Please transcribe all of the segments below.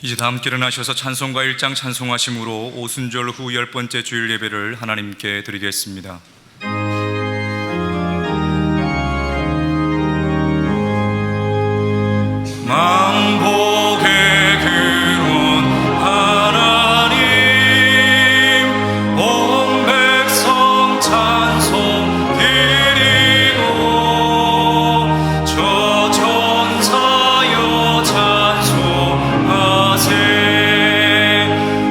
이제 다 함께 일어나셔서 찬송가 1장 찬송하심으로 오순절 후 10번째 주일 예배를 하나님께 드리겠습니다. 만복의 근원 하나님, 온 백성 찬송 드리고, 저 천사여 찬송하세.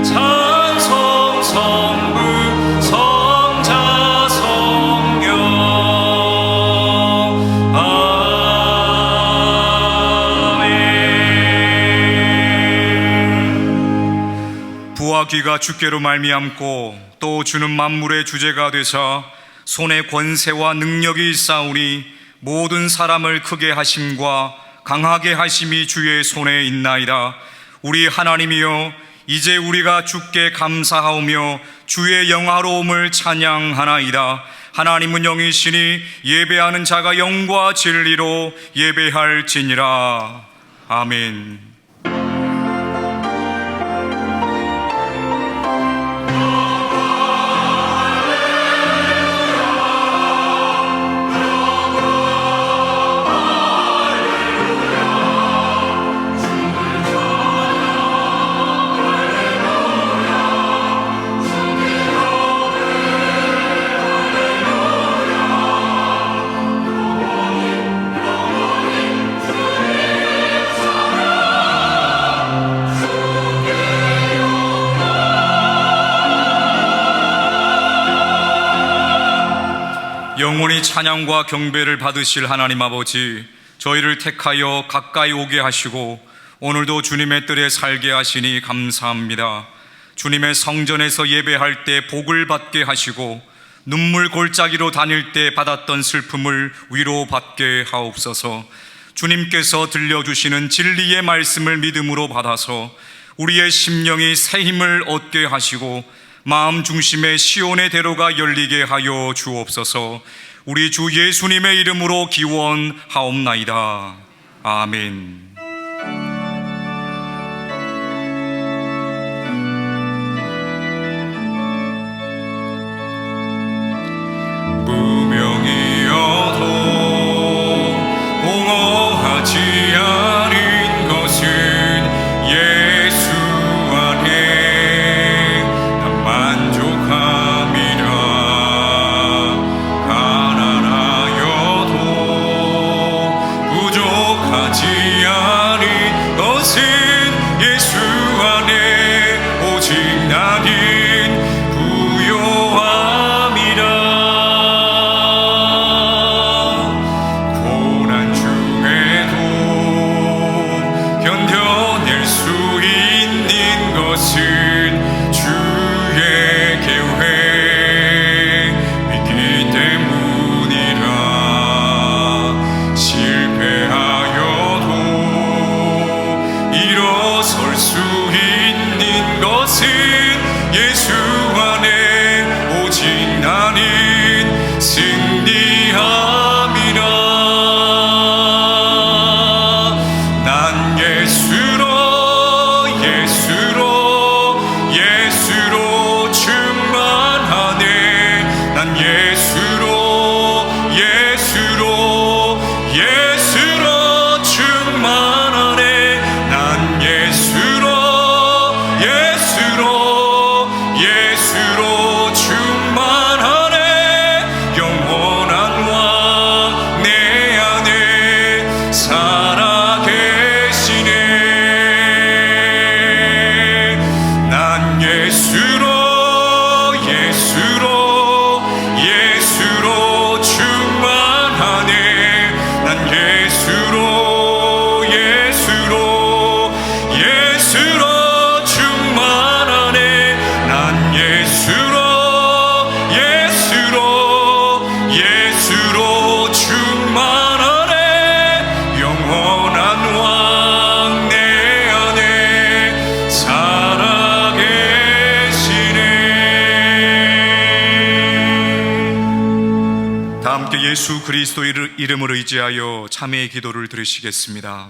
찬송 성부 성자 성령 부와 귀가 주께로 말미암고 또 주는 만물의 주제가 되사 손에 권세와 능력이 있사오니 모든 사람을 크게 하심과 강하게 하심이 주의 손에 있나이다. 우리 하나님이여, 이제 우리가 주께 감사하오며 주의 영화로움을 찬양하나이다. 하나님은 영이시니 예배하는 자가 영과 진리로 예배할지니라. 아멘. 영원히 찬양과 경배를 받으실 하나님 아버지, 저희를 택하여 가까이 오게 하시고 오늘도 주님의 뜰에 살게 하시니 감사합니다. 주님의 성전에서 예배할 때 복을 받게 하시고 눈물 골짜기로 다닐 때 받았던 슬픔을 위로받게 하옵소서. 주님께서 들려주시는 진리의 말씀을 믿음으로 받아서 우리의 심령이 새 힘을 얻게 하시고 마음 중심의 시온의 대로가 열리게 하여 주옵소서. 우리 주 예수님의 이름으로 기원하옵나이다. 아멘. 무명이어도 공허하지 않은 것은 예수 안에 난 만족함이라. 가난하여도 부족하지 않은 것은 예수 안에 오직 나는 부요함이라. 고난 중에도 견뎌낼 수 있는 것은 주의 계획 믿기 때문이라. 실패하여도 일어설 수 있는 것은 예수 안에 오직 나는 승리함이라. 난 예수로 충만하네. 난 예수로 충만하네. 난 예수로 충만하네. 영원한 왕 내 안에 살아계시네. 난 예수로 충만하네. 난 예수로 충만하네. 난 예수로 충만하네. 영원한 왕 내 안에 살아계시네. 다 함께 예수 그리스도 이름을 의지하여 참회의 기도를 드리시겠습니다.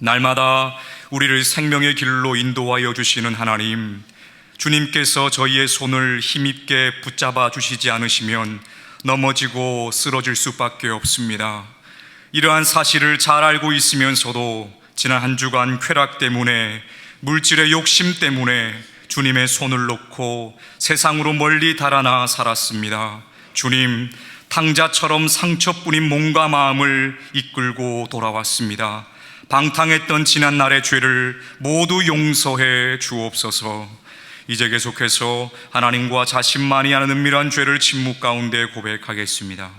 날마다 우리를 생명의 길로 인도하여 주시는 하나님, 주님께서 저희의 손을 힘있게 붙잡아 주시지 않으시면 넘어지고 쓰러질 수밖에 없습니다. 이러한 사실을 잘 알고 있으면서도 지난 한 주간 쾌락 때문에, 물질의 욕심 때문에 주님의 손을 놓고 세상으로 멀리 달아나 살았습니다. 주님, 탕자처럼 상처뿐인 몸과 마음을 이끌고 돌아왔습니다. 방탕했던 지난 날의 죄를 모두 용서해 주옵소서. 이제 계속해서 하나님과 자신만이 아는 은밀한 죄를 침묵 가운데 고백하겠습니다.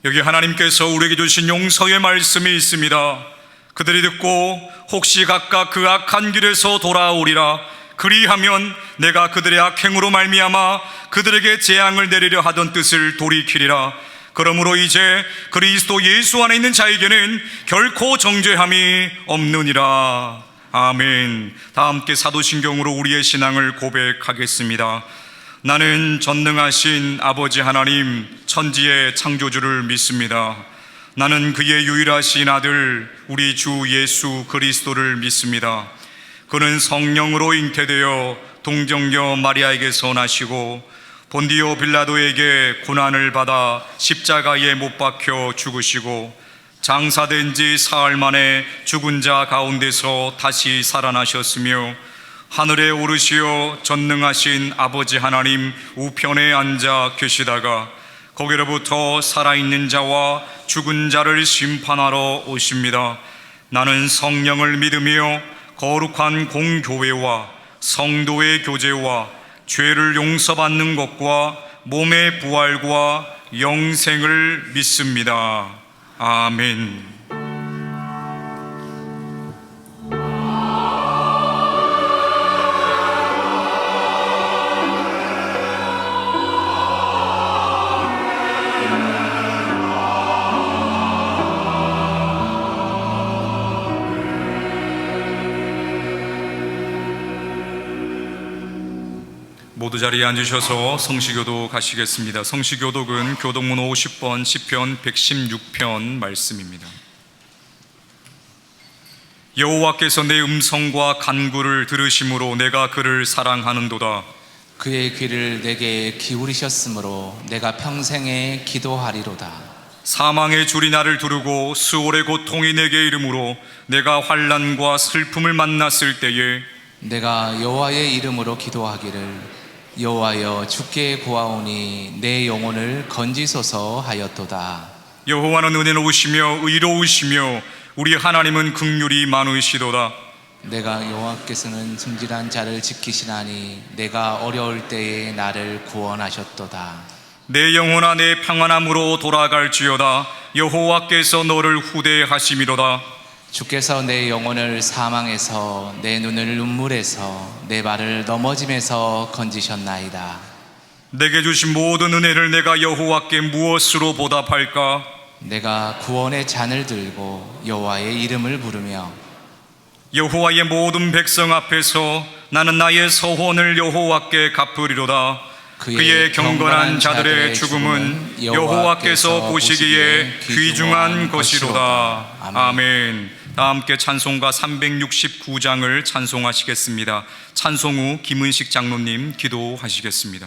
여기 하나님께서 우리에게 주신 용서의 말씀이 있습니다. 그들이 듣고 혹시 각각 그 악한 길에서 돌아오리라. 그리하면 내가 그들의 악행으로 말미암아 그들에게 재앙을 내리려 하던 뜻을 돌이키리라. 그러므로 이제 그리스도 예수 안에 있는 자에게는 결코 정죄함이 없느니라. 아멘. 다 함께 사도신경으로 우리의 신앙을 고백하겠습니다. 나는 전능하신 아버지 하나님, 천지의 창조주를 믿습니다. 나는 그의 유일하신 아들 우리 주 예수 그리스도를 믿습니다. 그는 성령으로 잉태되어 동정녀 마리아에게서 나시고 본디오 빌라도에게 고난을 받아 십자가에 못 박혀 죽으시고 장사된 지 사흘 만에 죽은 자 가운데서 다시 살아나셨으며 하늘에 오르시어 전능하신 아버지 하나님 우편에 앉아 계시다가 거기로부터 살아있는 자와 죽은 자를 심판하러 오십니다. 나는 성령을 믿으며 거룩한 공교회와 성도의 교제와 죄를 용서받는 것과 몸의 부활과 영생을 믿습니다. 아멘. 모두 자리에 앉으셔서 성시교도 가시겠습니다. 성시교독은 교독문 50번 시편 116편 말씀입니다. 여호와께서 내 음성과 간구를 들으심으로 내가 그를 사랑하는도다. 그의 귀를 내게 기울이셨으므로 내가 평생에 기도하리로다. 사망의 줄이 나를 두르고 수월의 고통이 내게 이름으로 내가 환난과 슬픔을 만났을 때에 내가 여호와의 이름으로 기도하기를 여호와여 주께 구하오니 내 영혼을 건지소서 하였도다. 여호와는 은혜로우시며 의로우시며 우리 하나님은 긍휼이 많으시도다. 내가 여호와께서는 순진한 자를 지키시나니 내가 어려울 때에 나를 구원하셨도다. 내 영혼아 내 평안함으로 돌아갈지어다. 여호와께서 너를 후대하심이로다. 주께서 내 영혼을 사망에서 내 눈을 눈물에서 내 발을 넘어짐에서 건지셨나이다. 내게 주신 모든 은혜를 내가 여호와께 무엇으로 보답할까? 내가 구원의 잔을 들고 여호와의 이름을 부르며 여호와의 모든 백성 앞에서 나는 나의 서원을 여호와께 갚으리로다. 그의 경건한 자들의 죽음은 여호와께서 보시기에 귀중한 것이로다. 아멘. 다 함께 찬송가 369장을 찬송하시겠습니다. 찬송 후 김은식 장로님 기도하시겠습니다.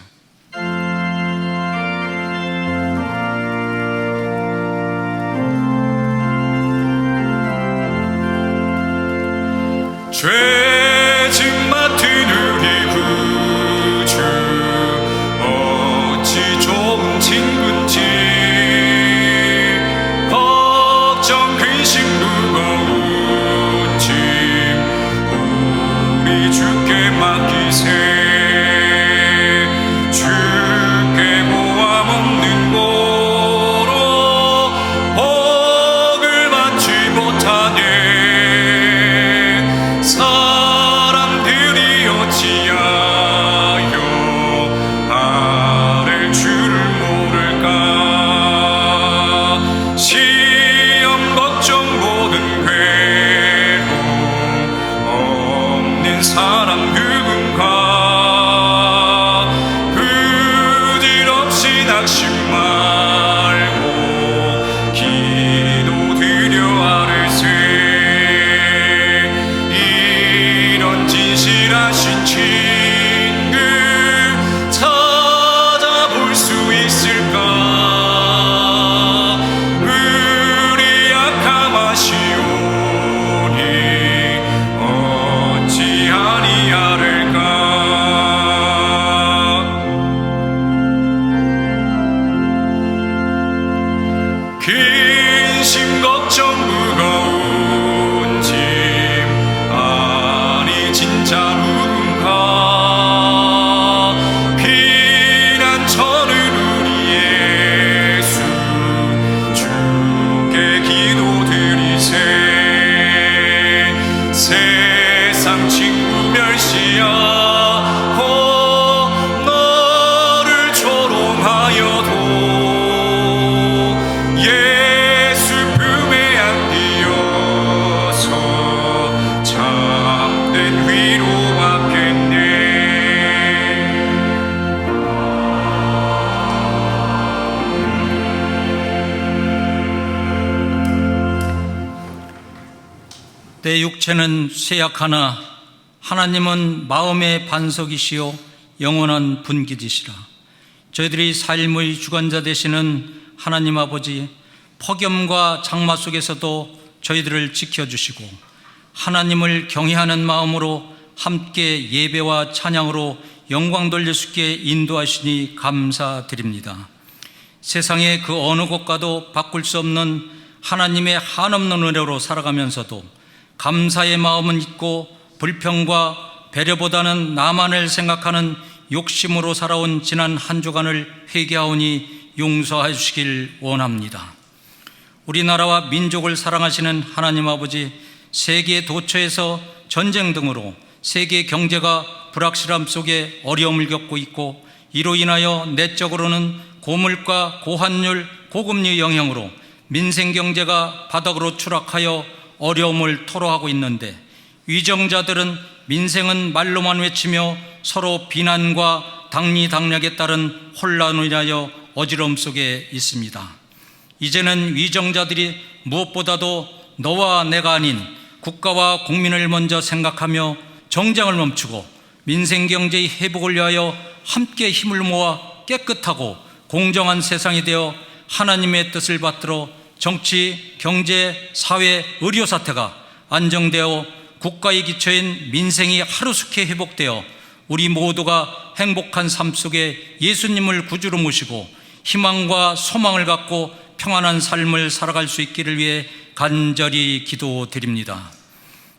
죄짐 맡은 우리 구주 어찌 좋은 친구인지 걱정 근심 무거운 짐 우리 주께 맡기세. 내 육체는 쇠약하나 하나님은 마음의 반석이시요 영원한 분깃이시라. 저희들이 삶의 주관자 되시는 하나님 아버지, 폭염과 장마 속에서도 저희들을 지켜주시고 하나님을 경외하는 마음으로 함께 예배와 찬양으로 영광 돌릴 수 있게 인도하시니 감사드립니다. 세상의 그 어느 곳과도 바꿀 수 없는 하나님의 한없는 은혜로 살아가면서도 감사의 마음은 있고 불평과 배려보다는 나만을 생각하는 욕심으로 살아온 지난 한 주간을 회개하오니 용서해 주시길 원합니다. 우리나라와 민족을 사랑하시는 하나님 아버지, 세계 도처에서 전쟁 등으로 세계 경제가 불확실함 속에 어려움을 겪고 있고, 이로 인하여 내적으로는 고물가, 고환율, 고금리 영향으로 민생 경제가 바닥으로 추락하여 어려움을 토로하고 있는데, 위정자들은 민생은 말로만 외치며 서로 비난과 당리당략에 따른 혼란을 인하여 어지러움 속에 있습니다. 이제는 위정자들이 무엇보다도 너와 내가 아닌 국가와 국민을 먼저 생각하며 정쟁을 멈추고 민생 경제의 회복을 위하여 함께 힘을 모아 깨끗하고 공정한 세상이 되어 하나님의 뜻을 받들어 정치, 경제, 사회, 의료 사태가 안정되어 국가의 기초인 민생이 하루속히 회복되어 우리 모두가 행복한 삶 속에 예수님을 구주로 모시고 희망과 소망을 갖고 평안한 삶을 살아갈 수 있기를 위해 간절히 기도드립니다.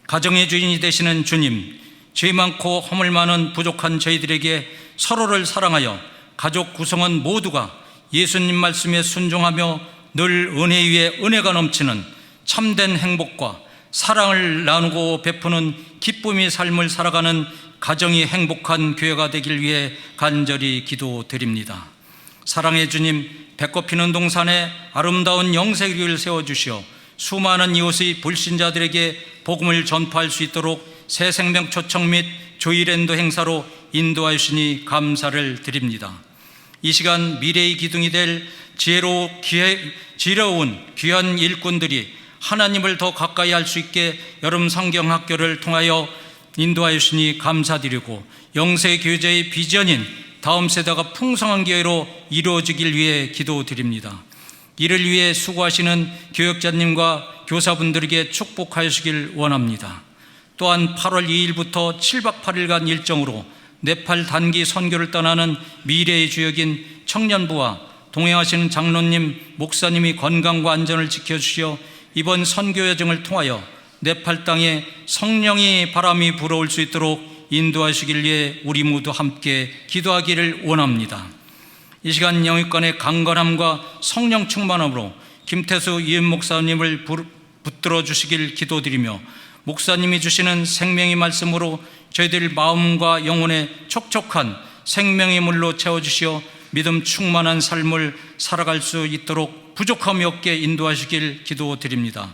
가정의 주인이 되시는 주님, 죄 많고 허물 많은 부족한 저희들에게 서로를 사랑하여 가족 구성원 모두가 예수님 말씀에 순종하며 늘 은혜 위에 은혜가 넘치는 참된 행복과 사랑을 나누고 베푸는 기쁨의 삶을 살아가는 가정이 행복한 교회가 되길 위해 간절히 기도드립니다. 사랑의 주님, 배꼽 피는 동산에 아름다운 영세교회를 세워주시어 수많은 이웃의 불신자들에게 복음을 전파할 수 있도록 새생명 초청 및 조이랜드 행사로 인도하여 주시니 감사를 드립니다. 이 시간 미래의 기둥이 될 지혜로운 귀한 일꾼들이 하나님을 더 가까이 할 수 있게 여름 성경학교를 통하여 인도하여 주시니 감사드리고, 영세교제의 비전인 다음 세대가 풍성한 교회로 이루어지길 위해 기도드립니다. 이를 위해 수고하시는 교역자님과 교사분들에게 축복하여 주시길 원합니다. 또한 8월 2일부터 7박 8일간 일정으로 네팔 단기 선교를 떠나는 미래의 주역인 청년부와 동행하시는 장로님, 목사님이 건강과 안전을 지켜주시어 이번 선교 여정을 통하여 네팔 땅에 성령의 바람이 불어올 수 있도록 인도하시길 위해 우리 모두 함께 기도하기를 원합니다. 이 시간 영육간의 강건함과 성령 충만함으로 김태수 이은 목사님을 붙들어 주시길 기도드리며, 목사님이 주시는 생명의 말씀으로 저희들 마음과 영혼에 촉촉한 생명의 물로 채워주시어 믿음 충만한 삶을 살아갈 수 있도록 부족함이 없게 인도하시길 기도드립니다.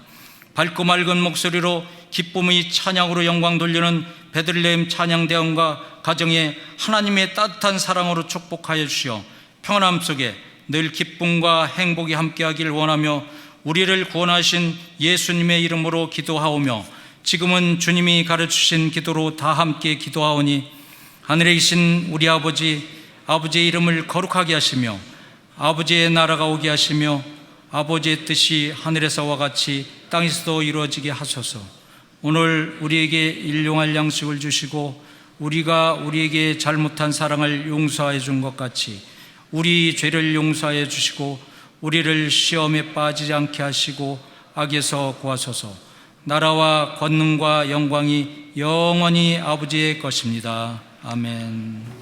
밝고 맑은 목소리로 기쁨의 찬양으로 영광 돌리는 베들레헴 찬양대원과 가정에 하나님의 따뜻한 사랑으로 축복하여 주시어 평안함 속에 늘 기쁨과 행복이 함께하길 원하며, 우리를 구원하신 예수님의 이름으로 기도하오며 지금은 주님이 가르치신 기도로 다 함께 기도하오니, 하늘에 계신 우리 아버지, 아버지의 이름을 거룩하게 하시며 아버지의 나라가 오게 하시며 아버지의 뜻이 하늘에서와 같이 땅에서도 이루어지게 하소서. 오늘 우리에게 일용할 양식을 주시고 우리가 우리에게 잘못한 사랑을 용서해 준 것 같이 우리 죄를 용서해 주시고 우리를 시험에 빠지지 않게 하시고 악에서 구하소서. 나라와 권능과 영광이 영원히 아버지의 것입니다. 아멘.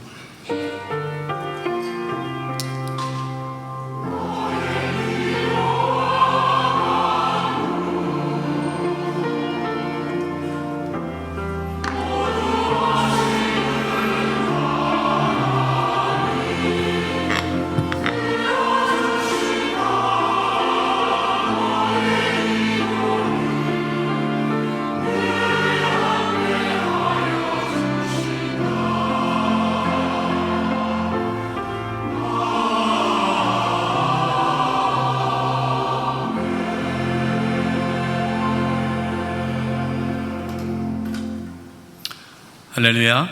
할렐루야.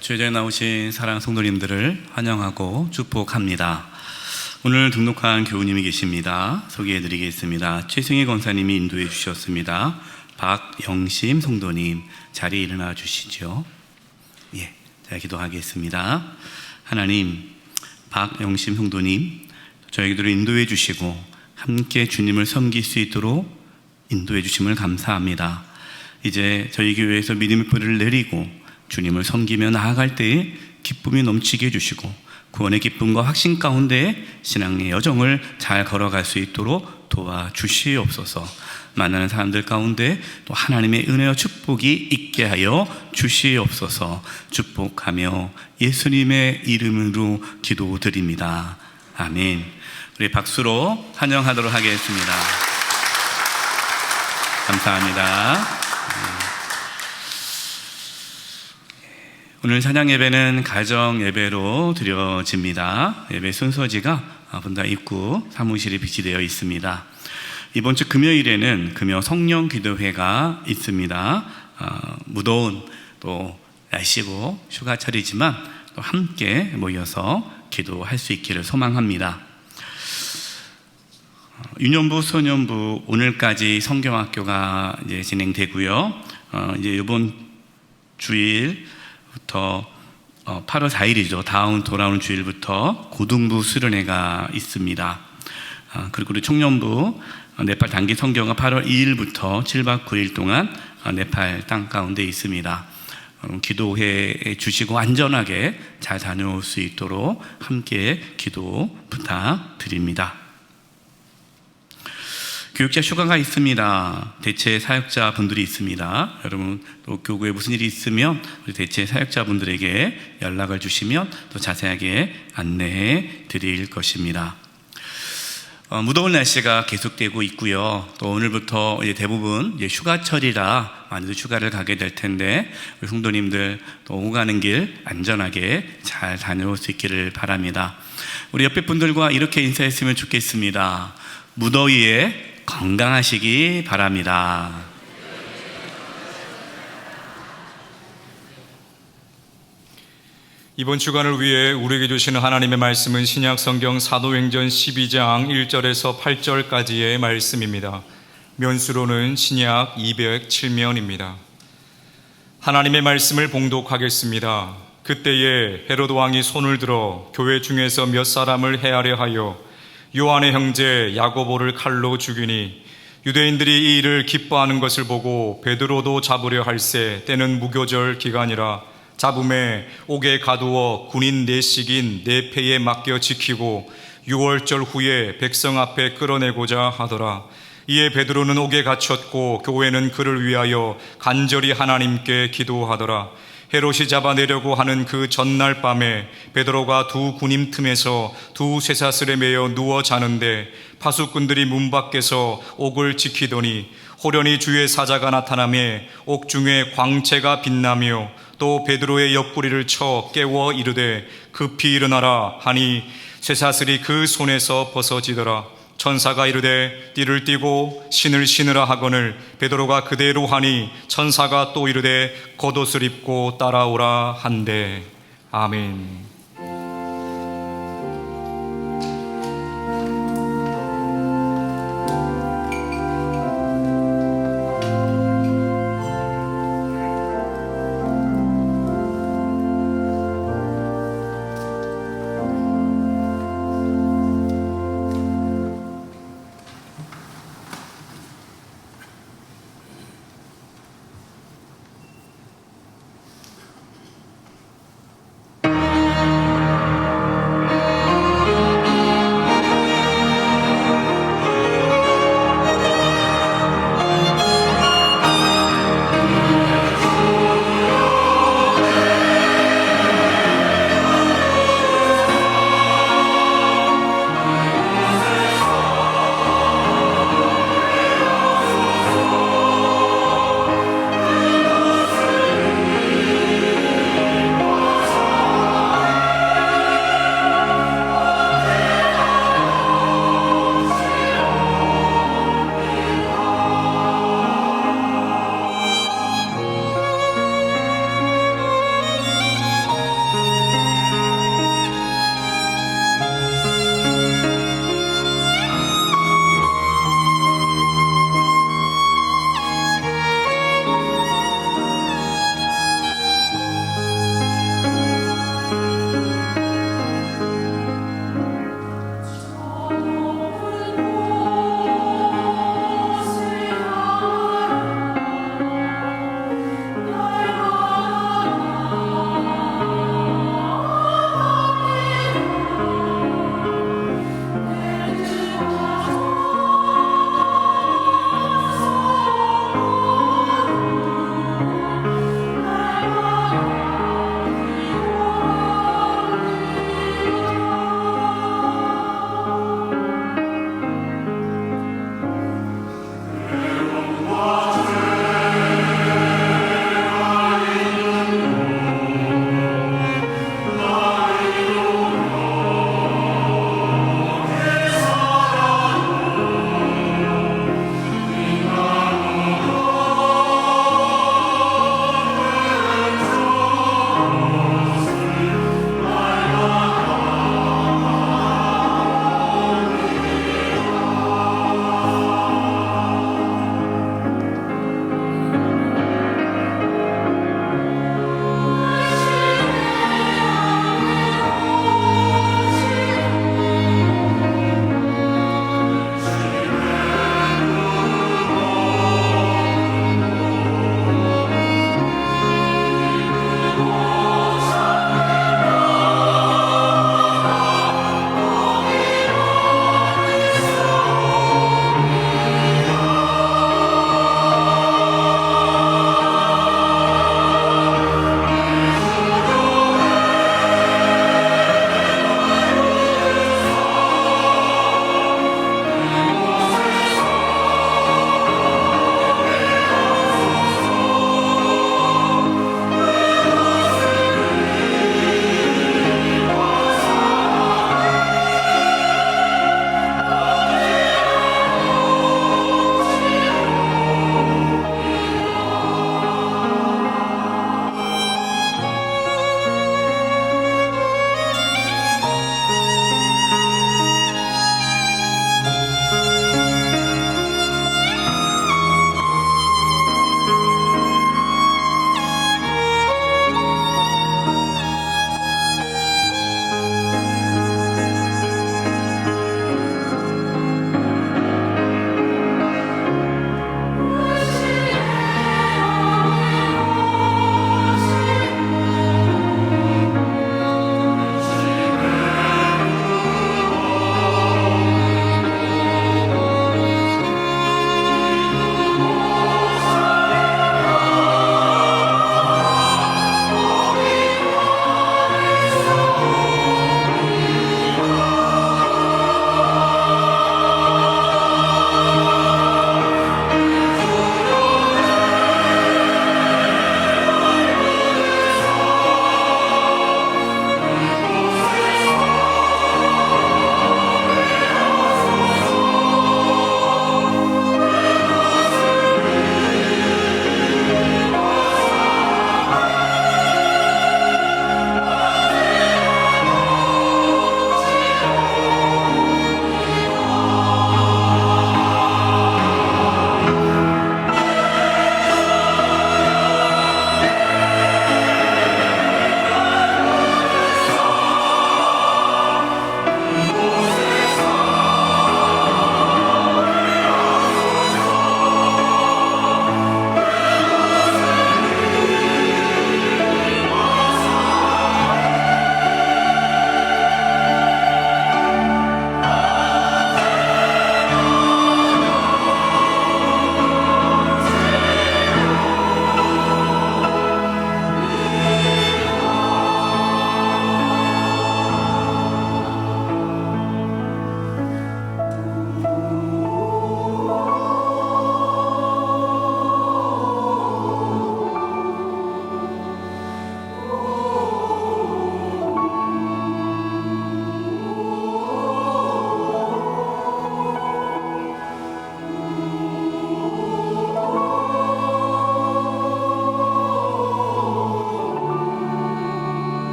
주일에 나오신 사랑하는 성도님들을 환영하고 축복합니다. 오늘 등록한 교우님이 계십니다. 소개해드리겠습니다. 최승희 권사님이 인도해 주셨습니다. 박영심 성도님, 자리에 일어나 주시죠. 예, 제가 기도하겠습니다. 하나님, 박영심 성도님, 저희들을 인도해 주시고 함께 주님을 섬길 수 있도록 인도해 주심을 감사합니다. 이제 저희 교회에서 믿음의 뿌리를 내리고 주님을 섬기며 나아갈 때에 기쁨이 넘치게 해주시고 구원의 기쁨과 확신 가운데 신앙의 여정을 잘 걸어갈 수 있도록 도와주시옵소서. 만나는 사람들 가운데 또 하나님의 은혜와 축복이 있게 하여 주시옵소서. 축복하며 예수님의 이름으로 기도드립니다. 아멘. 우리 박수로 환영하도록 하겠습니다. 감사합니다. 오늘 찬양 예배는 가정 예배로 드려집니다. 예배 순서지가 본당 입구 사무실에 비치되어 있습니다. 이번 주 금요일에는 금요 성령 기도회가 있습니다. 무더운 또 날씨고 휴가철이지만 또 함께 모여서 기도할 수 있기를 소망합니다. 유년부, 소년부 오늘까지 성경학교가 이제 진행되고요. 이제 이번 주일부터 8월 4일이죠. 다음 돌아오는 주일부터 고등부 수련회가 있습니다. 그리고 우리 청년부 네팔 단기 성경은 8월 2일부터 7박 9일 동안 네팔 땅 가운데 있습니다. 기도해 주시고 안전하게 잘 다녀올 수 있도록 함께 기도 부탁드립니다. 교육자 휴가가 있습니다. 대체 사역자 분들이 있습니다. 여러분 또 교구에 무슨 일이 있으면 우리 대체 사역자 분들에게 연락을 주시면 또 자세하게 안내해 드릴 것입니다. 무더운 날씨가 계속되고 있고요. 또 오늘부터 이제 대부분 이제 휴가철이라 많이들 휴가를 가게 될 텐데 우리 성도님들 또 오고 가는 길 안전하게 잘 다녀올 수 있기를 바랍니다. 우리 옆에 분들과 이렇게 인사했으면 좋겠습니다. 무더위에 건강하시기 바랍니다. 이번 주간을 위해 우리에게 주시는 하나님의 말씀은 신약 성경 사도행전 12장 1절에서 8절까지의 말씀입니다. 면수로는 신약 207면입니다. 하나님의 말씀을 봉독하겠습니다. 그때에 헤로드 왕이 손을 들어 교회 중에서 몇 사람을 해하려 하여 요한의 형제 야고보를 칼로 죽이니 유대인들이 이 일을 기뻐하는 것을 보고 베드로도 잡으려 할새 때는 무교절 기간이라 잡음에 옥에 가두어 군인 내식인 내패에 맡겨 지키고 6월절 후에 백성 앞에 끌어내고자 하더라. 이에 베드로는 옥에 갇혔고 교회는 그를 위하여 간절히 하나님께 기도하더라. 헤롯이 잡아내려고 하는 그 전날 밤에 베드로가 두 군임 틈에서 두 쇠사슬에 매여 누워 자는데 파수꾼들이 문 밖에서 옥을 지키더니 호련히 주의 사자가 나타나매 옥중에 광채가 빛나며 또 베드로의 옆구리를 쳐 깨워 이르되 급히 일어나라 하니 쇠사슬이 그 손에서 벗어지더라. 천사가 이르되 띠를 띠고 신을 신으라 하거늘 베드로가 그대로 하니 천사가 또 이르되 겉옷을 입고 따라오라 한대. 아멘.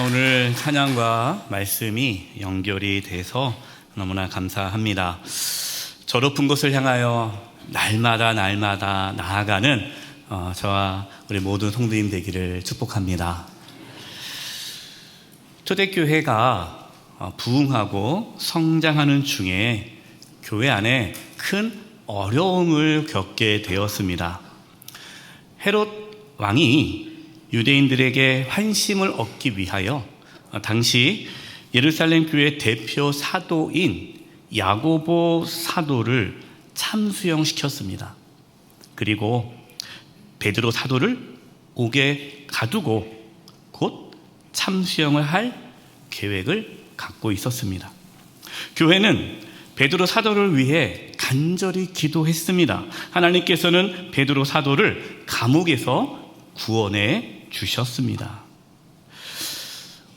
오늘 찬양과 말씀이 연결이 돼서 너무나 감사합니다. 저 높은 곳을 향하여 날마다 나아가는 저와 우리 모든 성도님 되기를 축복합니다. 초대교회가 부흥하고 성장하는 중에 교회 안에 큰 어려움을 겪게 되었습니다. 헤롯 왕이 유대인들에게 환심을 얻기 위하여 당시 예루살렘 교회 대표 사도인 야고보 사도를 참수형시켰습니다. 그리고 베드로 사도를 옥에 가두고 곧 참수형을 할 계획을 갖고 있었습니다. 교회는 베드로 사도를 위해 간절히 기도했습니다. 하나님께서는 베드로 사도를 감옥에서 구원해 주셨습니다.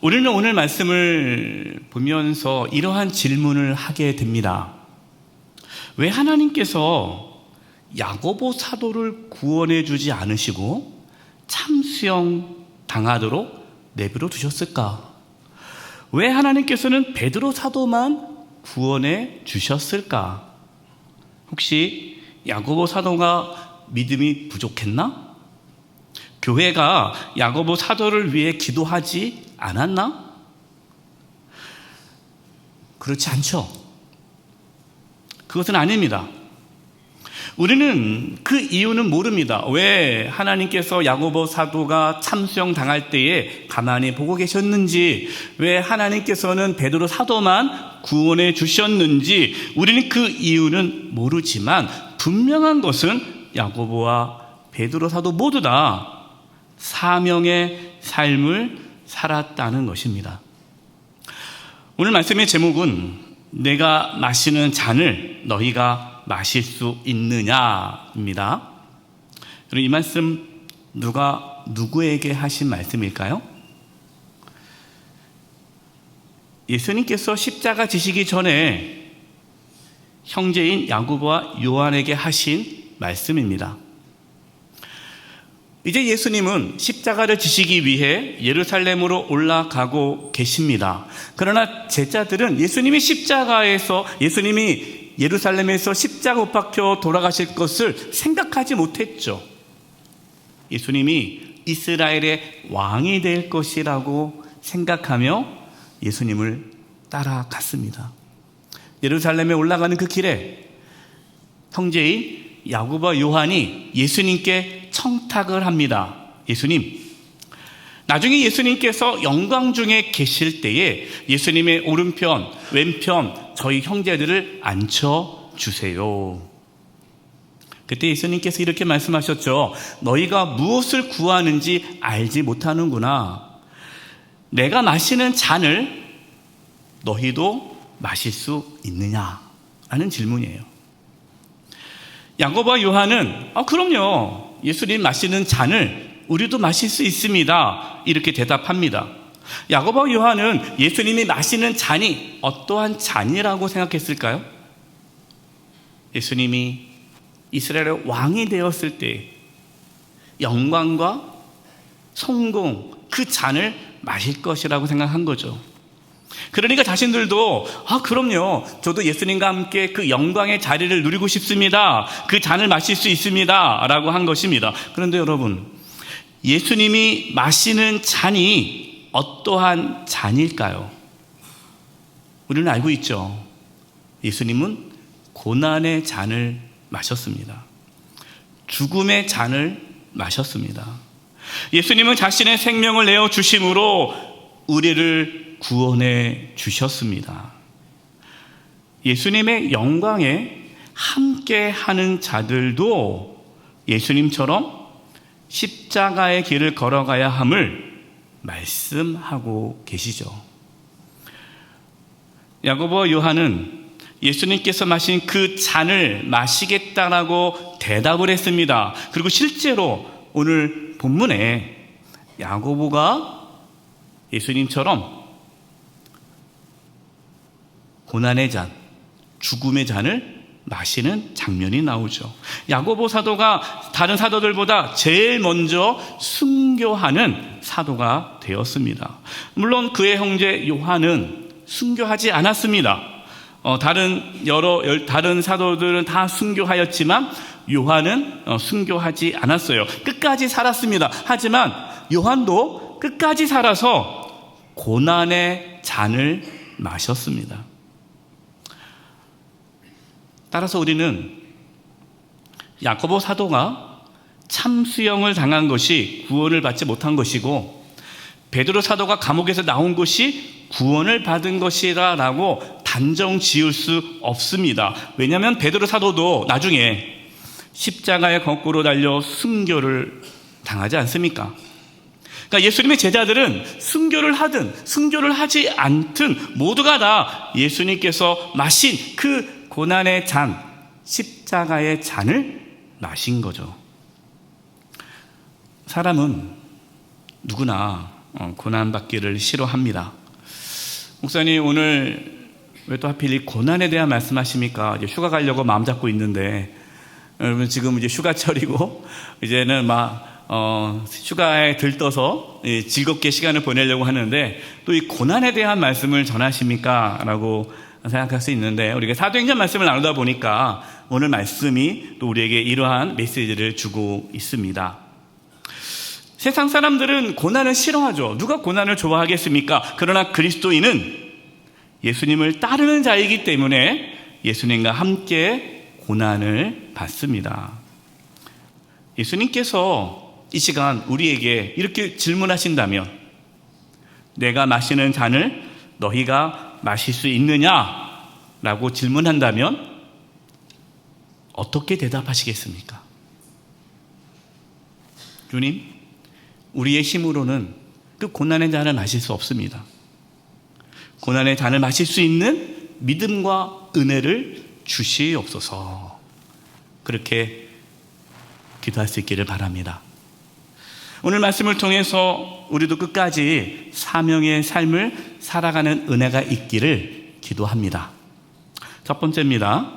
우리는 오늘 말씀을 보면서 이러한 질문을 하게 됩니다. 왜 하나님께서 야고보 사도를 구원해 주지 않으시고 참수형 당하도록 내버려 두셨을까? 왜 하나님께서는 베드로 사도만 구원해 주셨을까? 혹시 야고보 사도가 믿음이 부족했나? 교회가 야고보 사도를 위해 기도하지 않았나? 그렇지 않죠. 그것은 아닙니다. 우리는 그 이유는 모릅니다. 왜 하나님께서 야고보 사도가 참수형 당할 때에 가만히 보고 계셨는지, 왜 하나님께서는 베드로 사도만 구원해 주셨는지 우리는 그 이유는 모르지만 분명한 것은 야고보와 베드로 사도 모두 다 사명의 삶을 살았다는 것입니다. 오늘 말씀의 제목은 내가 마시는 잔을 너희가 마실 수 있느냐입니다. 그럼 이 말씀 누가 누구에게 하신 말씀일까요? 예수님께서 십자가 지시기 전에 형제인 야고보와 요한에게 하신 말씀입니다. 이제 예수님은 십자가를 지시기 위해 예루살렘으로 올라가고 계십니다. 그러나 제자들은 예수님이 예루살렘에서 십자가 못 박혀 돌아가실 것을 생각하지 못했죠. 예수님이 이스라엘의 왕이 될 것이라고 생각하며 예수님을 따라갔습니다. 예루살렘에 올라가는 그 길에 형제인 야고보와 요한이 예수님께 청탁을 합니다. 예수님, 나중에 예수님께서 영광 중에 계실 때에 예수님의 오른편, 왼편 저희 형제들을 앉혀주세요. 그때 예수님께서 이렇게 말씀하셨죠. 너희가 무엇을 구하는지 알지 못하는구나. 내가 마시는 잔을 너희도 마실 수 있느냐? 라는 질문이에요. 야고보와 요한은 그럼요. 예수님 마시는 잔을 우리도 마실 수 있습니다. 이렇게 대답합니다. 야고보와 요한은 예수님이 마시는 잔이 어떠한 잔이라고 생각했을까요? 예수님이 이스라엘의 왕이 되었을 때 영광과 성공, 그 잔을 마실 것이라고 생각한 거죠. 그러니까 자신들도 그럼요. 저도 예수님과 함께 그 영광의 자리를 누리고 싶습니다. 그 잔을 마실 수 있습니다. 라고 한 것입니다. 그런데 여러분, 예수님이 마시는 잔이 어떠한 잔일까요? 우리는 알고 있죠. 예수님은 고난의 잔을 마셨습니다. 죽음의 잔을 마셨습니다. 예수님은 자신의 생명을 내어 주심으로 우리를 구원해 주셨습니다. 예수님의 영광에 함께 하는 자들도 예수님처럼 십자가의 길을 걸어가야 함을 말씀하고 계시죠. 야고보와 요한은 예수님께서 마신 그 잔을 마시겠다라고 대답을 했습니다. 그리고 실제로 오늘 본문에 야고보가 예수님처럼 고난의 잔, 죽음의 잔을 마시는 장면이 나오죠. 야고보 사도가 다른 사도들보다 제일 먼저 순교하는 사도가 되었습니다. 물론 그의 형제 요한은 순교하지 않았습니다. 다른 사도들은 다 순교하였지만 요한은 순교하지 않았어요. 끝까지 살았습니다. 하지만 요한도 끝까지 살아서 고난의 잔을 마셨습니다. 따라서 우리는 야고보 사도가 참수형을 당한 것이 구원을 받지 못한 것이고, 베드로 사도가 감옥에서 나온 것이 구원을 받은 것이라고 단정 지을 수 없습니다. 왜냐하면 베드로 사도도 나중에 십자가에 거꾸로 달려 순교를 당하지 않습니까? 그러니까 예수님의 제자들은 순교를 하든 순교를 하지 않든 모두가 다 예수님께서 마신 그 고난의 잔, 십자가의 잔을 마신 거죠. 사람은 누구나 고난받기를 싫어합니다. 목사님, 오늘 왜 또 하필 이 고난에 대한 말씀하십니까? 이제 휴가 가려고 마음 잡고 있는데, 여러분 지금 이제 휴가철이고 이제는 휴가에 들떠서 즐겁게 시간을 보내려고 하는데 또 이 고난에 대한 말씀을 전하십니까? 라고 생각할 수 있는데, 우리가 사도행전 말씀을 나누다 보니까 오늘 말씀이 또 우리에게 이러한 메시지를 주고 있습니다. 세상 사람들은 고난을 싫어하죠. 누가 고난을 좋아하겠습니까? 그러나 그리스도인은 예수님을 따르는 자이기 때문에 예수님과 함께 고난을 받습니다. 예수님께서 이 시간 우리에게 이렇게 질문하신다면, 내가 마시는 잔을 너희가 마실 수 있느냐라고 질문한다면 어떻게 대답하시겠습니까? 주님, 우리의 힘으로는 그 고난의 잔을 마실 수 없습니다. 고난의 잔을 마실 수 있는 믿음과 은혜를 주시옵소서. 그렇게 기도할 수 있기를 바랍니다. 오늘 말씀을 통해서 우리도 끝까지 사명의 삶을 살아가는 은혜가 있기를 기도합니다. 첫 번째입니다.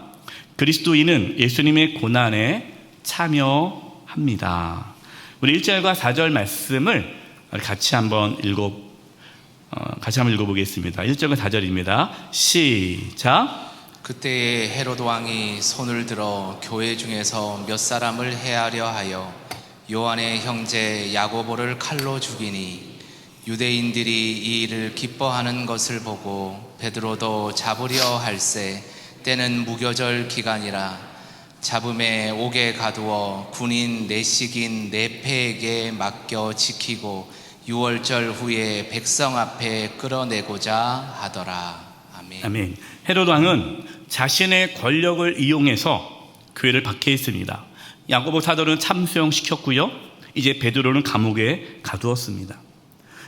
그리스도인은 예수님의 고난에 참여합니다. 우리 1절과 4절 말씀을 같이 한번 읽어보겠습니다. 1절과 4절입니다. 시작. 그때에 헤로드 왕이 손을 들어 교회 중에서 몇 사람을 해하려 하여 요한의 형제 야고보를 칼로 죽이니, 유대인들이 이 일을 기뻐하는 것을 보고 베드로도 잡으려 할세 때는 무교절 기간이라 잡음에 옥에 가두어 군인 내식인 네페에게 맡겨 지키고 6월절 후에 백성 앞에 끌어내고자 하더라. 아멘. 아멘. 헤로드 왕은 자신의 권력을 이용해서 교회를 박해했습니다. 야고보 사도는 참수형시켰고요. 이제 베드로는 감옥에 가두었습니다.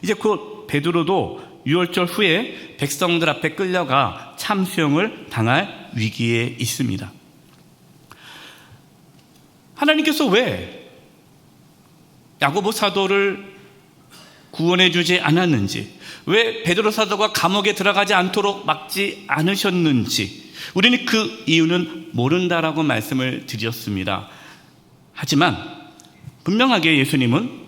이제 곧 베드로도 6월절 후에 백성들 앞에 끌려가 참수형을 당할 위기에 있습니다. 하나님께서 왜 야고보 사도를 구원해 주지 않았는지, 왜 베드로 사도가 감옥에 들어가지 않도록 막지 않으셨는지 우리는 그 이유는 모른다라고 말씀을 드렸습니다. 하지만 분명하게 예수님은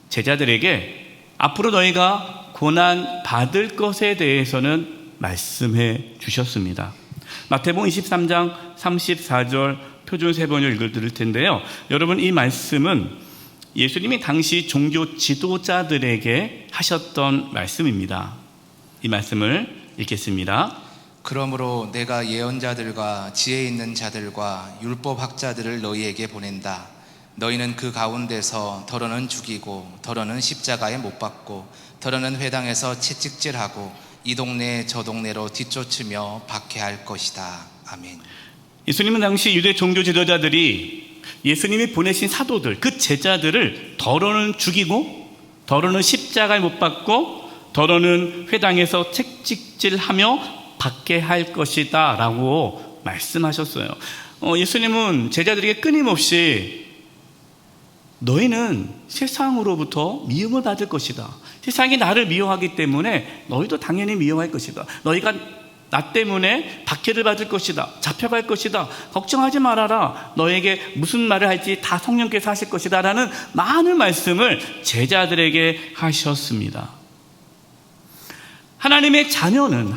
제자들에게 앞으로 너희가 고난 받을 것에 대해서는 말씀해 주셨습니다. 마태복음 23장 34절 표준 세번을 읽어드릴 텐데요. 여러분, 이 말씀은 예수님이 당시 종교 지도자들에게 하셨던 말씀입니다. 이 말씀을 읽겠습니다. 그러므로 내가 예언자들과 지혜 있는 자들과 율법학자들을 너희에게 보낸다. 너희는 그 가운데서 더러는 죽이고 더러는 십자가에 못 박고 더러는 회당에서 채찍질하고 이 동네 저 동네로 뒤쫓으며 박해할 것이다. 아멘. 예수님은 당시 유대 종교 지도자들이 예수님이 보내신 사도들, 그 제자들을 더러는 죽이고 더러는 십자가에 못 박고 더러는 회당에서 채찍질하며 박해할 것이다 라고 말씀하셨어요. 예수님은 제자들에게 끊임없이 너희는 세상으로부터 미움을 받을 것이다. 세상이 나를 미워하기 때문에 너희도 당연히 미워할 것이다. 너희가 나 때문에 박해를 받을 것이다. 잡혀갈 것이다. 걱정하지 말아라. 너에게 무슨 말을 할지 다 성령께서 하실 것이다. 라는 많은 말씀을 제자들에게 하셨습니다. 하나님의 자녀는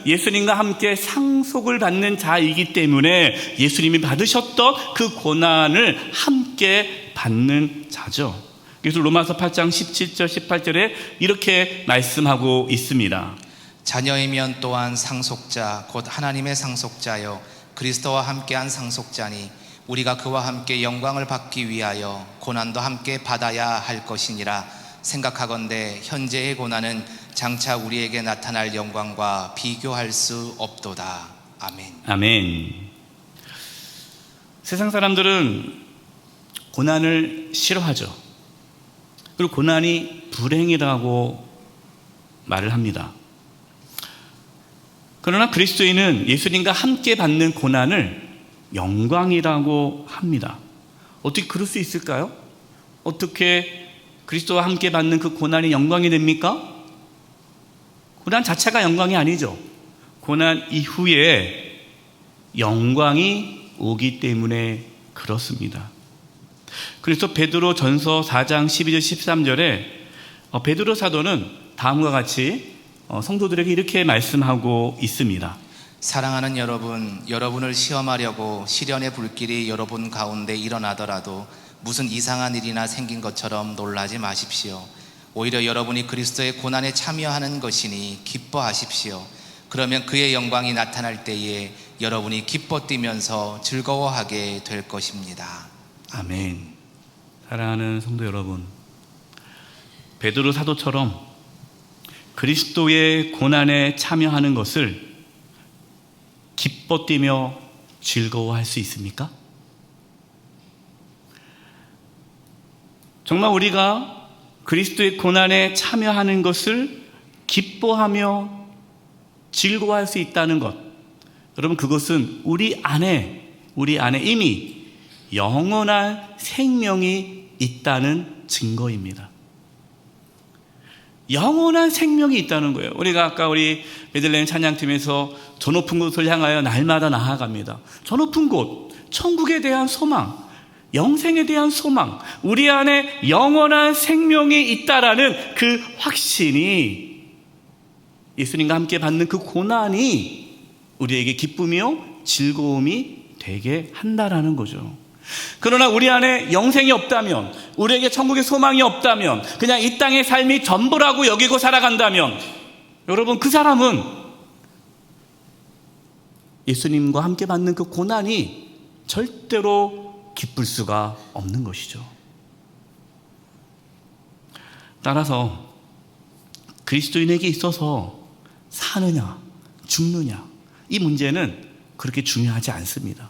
예수님과 함께 상속을 받는 자이기 때문에 예수님이 받으셨던 그 고난을 함께 받는 자죠. 그래서 로마서 8장 17절 18절에 이렇게 말씀하고 있습니다. 자녀이면 또한 상속자 곧 하나님의 상속자여 그리스도와 함께한 상속자니 우리가 그와 함께 영광을 받기 위하여 고난도 함께 받아야 할 것이니라. 생각하건대 현재의 고난은 장차 우리에게 나타날 영광과 비교할 수 없도다. 아멘. 아멘. 세상 사람들은 고난을 싫어하죠. 그리고 고난이 불행이라고 말을 합니다. 그러나 그리스도인은 예수님과 함께 받는 고난을 영광이라고 합니다. 어떻게 그럴 수 있을까요? 어떻게 그리스도와 함께 받는 그 고난이 영광이 됩니까? 고난 자체가 영광이 아니죠. 고난 이후에 영광이 오기 때문에 그렇습니다. 그래서 베드로 전서 4장 12절 13절에 베드로 사도는 다음과 같이 성도들에게 이렇게 말씀하고 있습니다. 사랑하는 여러분, 여러분을 시험하려고 시련의 불길이 여러분 가운데 일어나더라도 무슨 이상한 일이나 생긴 것처럼 놀라지 마십시오. 오히려 여러분이 그리스도의 고난에 참여하는 것이니 기뻐하십시오. 그러면 그의 영광이 나타날 때에 여러분이 기뻐 뛰면서 즐거워하게 될 것입니다. 아멘. 사랑하는 성도 여러분, 베드로 사도처럼 그리스도의 고난에 참여하는 것을 기뻐 뛰며 즐거워할 수 있습니까? 정말 우리가 그리스도의 고난에 참여하는 것을 기뻐하며 즐거워할 수 있다는 것, 여러분, 그것은 우리 안에 이미 영원한 생명이 있다는 증거입니다. 영원한 생명이 있다는 거예요. 우리가 아까 우리 베들레헴 찬양팀에서 저 높은 곳을 향하여 날마다 나아갑니다. 저 높은 곳, 천국에 대한 소망, 영생에 대한 소망, 우리 안에 영원한 생명이 있다라는 그 확신이, 예수님과 함께 받는 그 고난이 우리에게 기쁨이요 즐거움이 되게 한다라는 거죠. 그러나 우리 안에 영생이 없다면, 우리에게 천국의 소망이 없다면, 그냥 이 땅의 삶이 전부라고 여기고 살아간다면, 여러분, 그 사람은 예수님과 함께 받는 그 고난이 절대로 기쁠 수가 없는 것이죠. 따라서 그리스도인에게 있어서 사느냐 죽느냐 이 문제는 그렇게 중요하지 않습니다.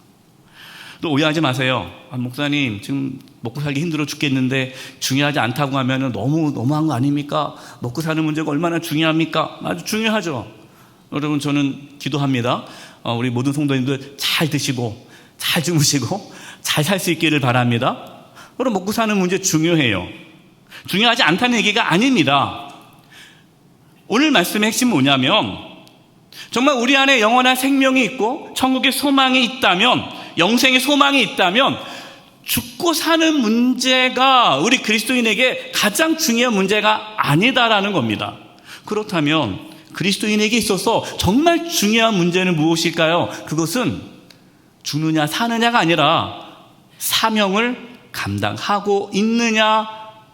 또 오해하지 마세요. 목사님, 지금 먹고 살기 힘들어 죽겠는데 중요하지 않다고 하면 너무한 거 아닙니까? 먹고 사는 문제가 얼마나 중요합니까? 아주 중요하죠. 여러분, 저는 기도합니다. 우리 모든 성도님들 잘 드시고 잘 주무시고 잘 살 수 있기를 바랍니다. 여러분, 먹고 사는 문제 중요해요. 중요하지 않다는 얘기가 아닙니다. 오늘 말씀의 핵심은 뭐냐면, 정말 우리 안에 영원한 생명이 있고 천국의 소망이 있다면, 영생의 소망이 있다면, 죽고 사는 문제가 우리 그리스도인에게 가장 중요한 문제가 아니다라는 겁니다. 그렇다면 그리스도인에게 있어서 정말 중요한 문제는 무엇일까요? 그것은 죽느냐 사느냐가 아니라 사명을 감당하고 있느냐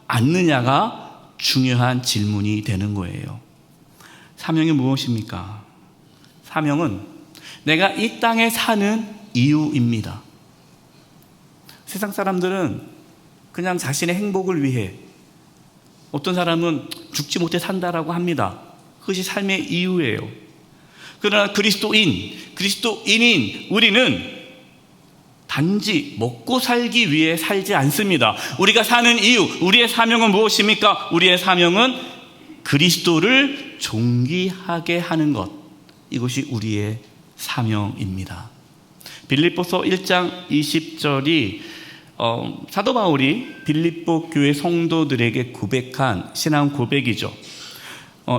않느냐가 중요한 질문이 되는 거예요. 사명이 무엇입니까? 사명은 내가 이 땅에 사는 이유입니다. 세상 사람들은 그냥 자신의 행복을 위해, 어떤 사람은 죽지 못해 산다라고 합니다. 그것이 삶의 이유예요. 그러나 그리스도인인 우리는 단지 먹고 살기 위해 살지 않습니다. 우리가 사는 이유, 우리의 사명은 무엇입니까? 우리의 사명은 그리스도를 존귀하게 하는 것, 이것이 우리의 사명입니다. 빌립보서 1장 20절이 사도 바울이 빌립보 교회 성도들에게 고백한 신앙 고백이죠.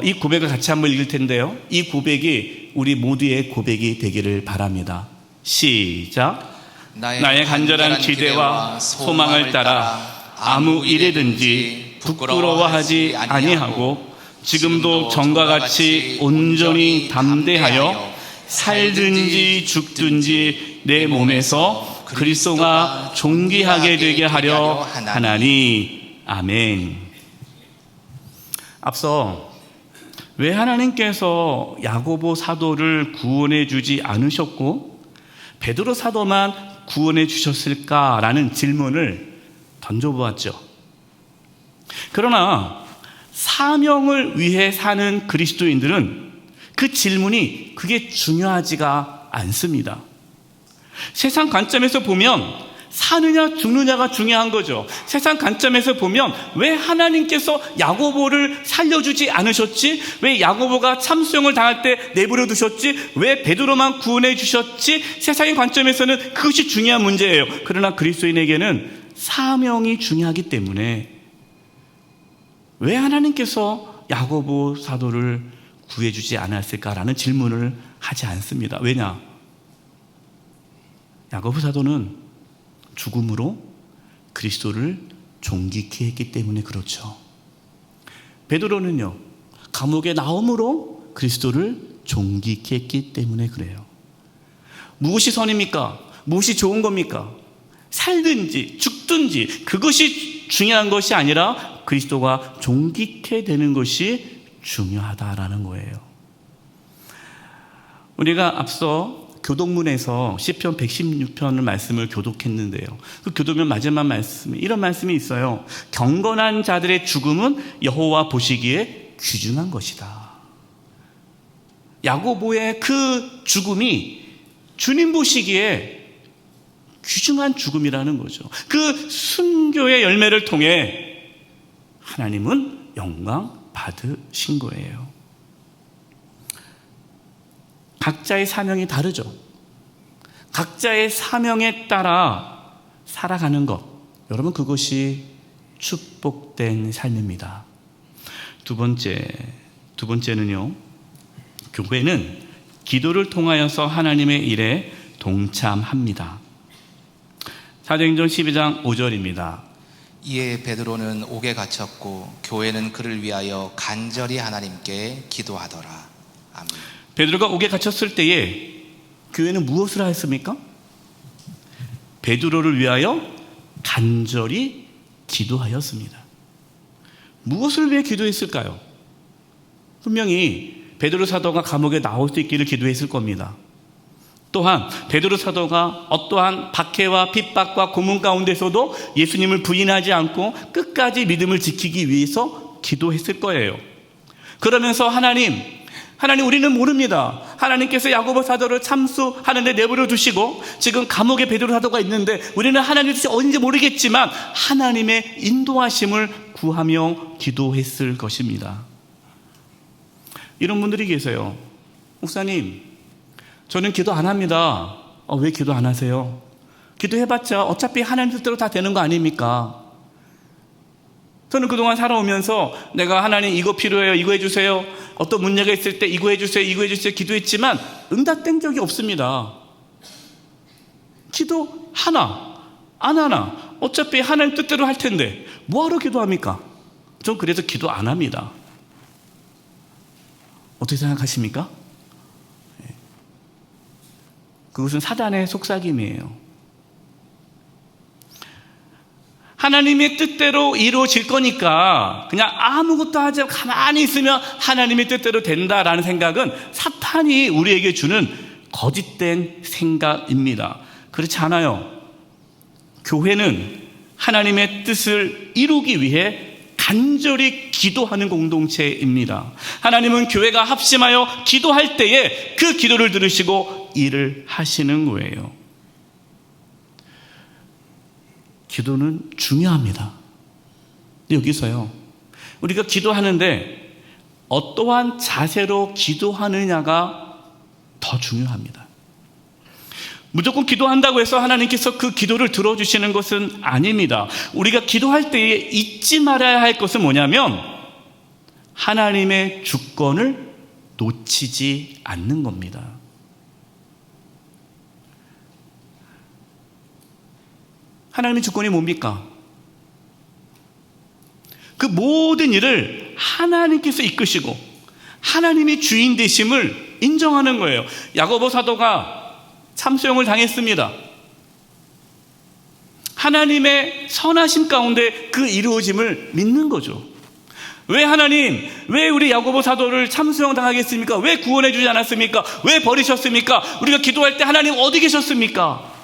이 고백을 같이 한번 읽을 텐데요. 이 고백이 우리 모두의 고백이 되기를 바랍니다. 시작. 나의 간절한 기대와 소망을 따라 아무 일에든지 부끄러워하지 아니하고 지금도 전과 같이 온전히 담대하여 살든지 죽든지 내 몸에서 그리스도가 존귀하게 되게 하려 하나니. 아멘. 앞서 왜 하나님께서 야고보 사도를 구원해 주지 않으셨고 베드로 사도만 구원해 주셨을까라는 질문을 던져보았죠. 그러나 사명을 위해 사는 그리스도인들은 그 질문이 그게 중요하지가 않습니다. 세상 관점에서 보면 사느냐 죽느냐가 중요한 거죠. 세상 관점에서 보면 왜 하나님께서 야고보를 살려주지 않으셨지? 왜 야고보가 참수형을 당할 때 내버려 두셨지? 왜 베드로만 구원해 주셨지? 세상의 관점에서는 그것이 중요한 문제예요. 그러나 그리스도인에게는 사명이 중요하기 때문에 왜 하나님께서 야고보 사도를 구해주지 않았을까라는 질문을 하지 않습니다. 왜냐? 야고보 사도는 죽음으로 그리스도를 존귀케 했기 때문에 그렇죠. 베드로는요, 감옥에 나옴으로 그리스도를 존귀케 했기 때문에 그래요. 무엇이 선입니까? 무엇이 좋은 겁니까? 살든지 죽든지 그것이 중요한 것이 아니라 그리스도가 존귀케 되는 것이 중요하다라는 거예요. 우리가 앞서 교독문에서 시편 116편을 말씀을 교독했는데요. 그 교독문 마지막 말씀에 이런 말씀이 있어요. 경건한 자들의 죽음은 여호와 보시기에 귀중한 것이다. 야고보의 그 죽음이 주님 보시기에 귀중한 죽음이라는 거죠. 그 순교의 열매를 통해 하나님은 영광 받으신 거예요. 각자의 사명이 다르죠. 각자의 사명에 따라 살아가는 것, 여러분 그것이 축복된 삶입니다. 두 번째는요, 교회는 기도를 통하여서 하나님의 일에 동참합니다. 사도행전 12장 5절입니다. 이에 베드로는 옥에 갇혔고 교회는 그를 위하여 간절히 하나님께 기도하더라. 아멘. 베드로가 옥에 갇혔을 때에 교회는 무엇을 하였습니까? 베드로를 위하여 간절히 기도하였습니다. 무엇을 위해 기도했을까요? 분명히 베드로 사도가 감옥에 나올 수 있기를 기도했을 겁니다. 또한 베드로 사도가 어떠한 박해와 핍박과 고문 가운데서도 예수님을 부인하지 않고 끝까지 믿음을 지키기 위해서 기도했을 거예요. 그러면서 하나님 우리는 모릅니다. 하나님께서 야고보 사도를 참수하는데 내버려 두시고 지금 감옥에 베드로 사도가 있는데 우리는 하나님 뜻이 어딘지 모르겠지만 하나님의 인도하심을 구하며 기도했을 것입니다. 이런 분들이 계세요. 목사님, 저는 기도 안 합니다. 왜 기도 안 하세요? 기도해봤자 어차피 하나님 뜻대로 다 되는 거 아닙니까? 저는 그동안 살아오면서 내가 하나님 이거 필요해요, 이거 해주세요, 어떤 문제가 있을 때 이거 해주세요, 이거 해주세요 기도했지만 응답된 적이 없습니다. 기도 하나 안 하나 어차피 하나님 뜻대로 할 텐데 뭐하러 기도합니까? 전 그래서 기도 안 합니다. 어떻게 생각하십니까? 그것은 사단의 속삭임이에요. 하나님의 뜻대로 이루어질 거니까 그냥 아무것도 하지 않고 가만히 있으면 하나님의 뜻대로 된다라는 생각은 사탄이 우리에게 주는 거짓된 생각입니다. 그렇지 않아요. 교회는 하나님의 뜻을 이루기 위해 간절히 기도하는 공동체입니다. 하나님은 교회가 합심하여 기도할 때에 그 기도를 들으시고 일을 하시는 거예요. 기도는 중요합니다. 근데 여기서요, 우리가 기도하는데 어떠한 자세로 기도하느냐가 더 중요합니다. 무조건 기도한다고 해서 하나님께서 그 기도를 들어주시는 것은 아닙니다. 우리가 기도할 때에 잊지 말아야 할 것은 뭐냐면 하나님의 주권을 놓치지 않는 겁니다. 하나님의 주권이 뭡니까? 그 모든 일을 하나님께서 이끄시고 하나님이 주인 되심을 인정하는 거예요. 야고보 사도가 참수형을 당했습니다. 하나님의 선하심 가운데 그 이루어짐을 믿는 거죠. 왜 하나님, 왜 우리 야고보 사도를 참수형 당하겠습니까? 왜 구원해 주지 않았습니까? 왜 버리셨습니까? 우리가 기도할 때 하나님 어디 계셨습니까?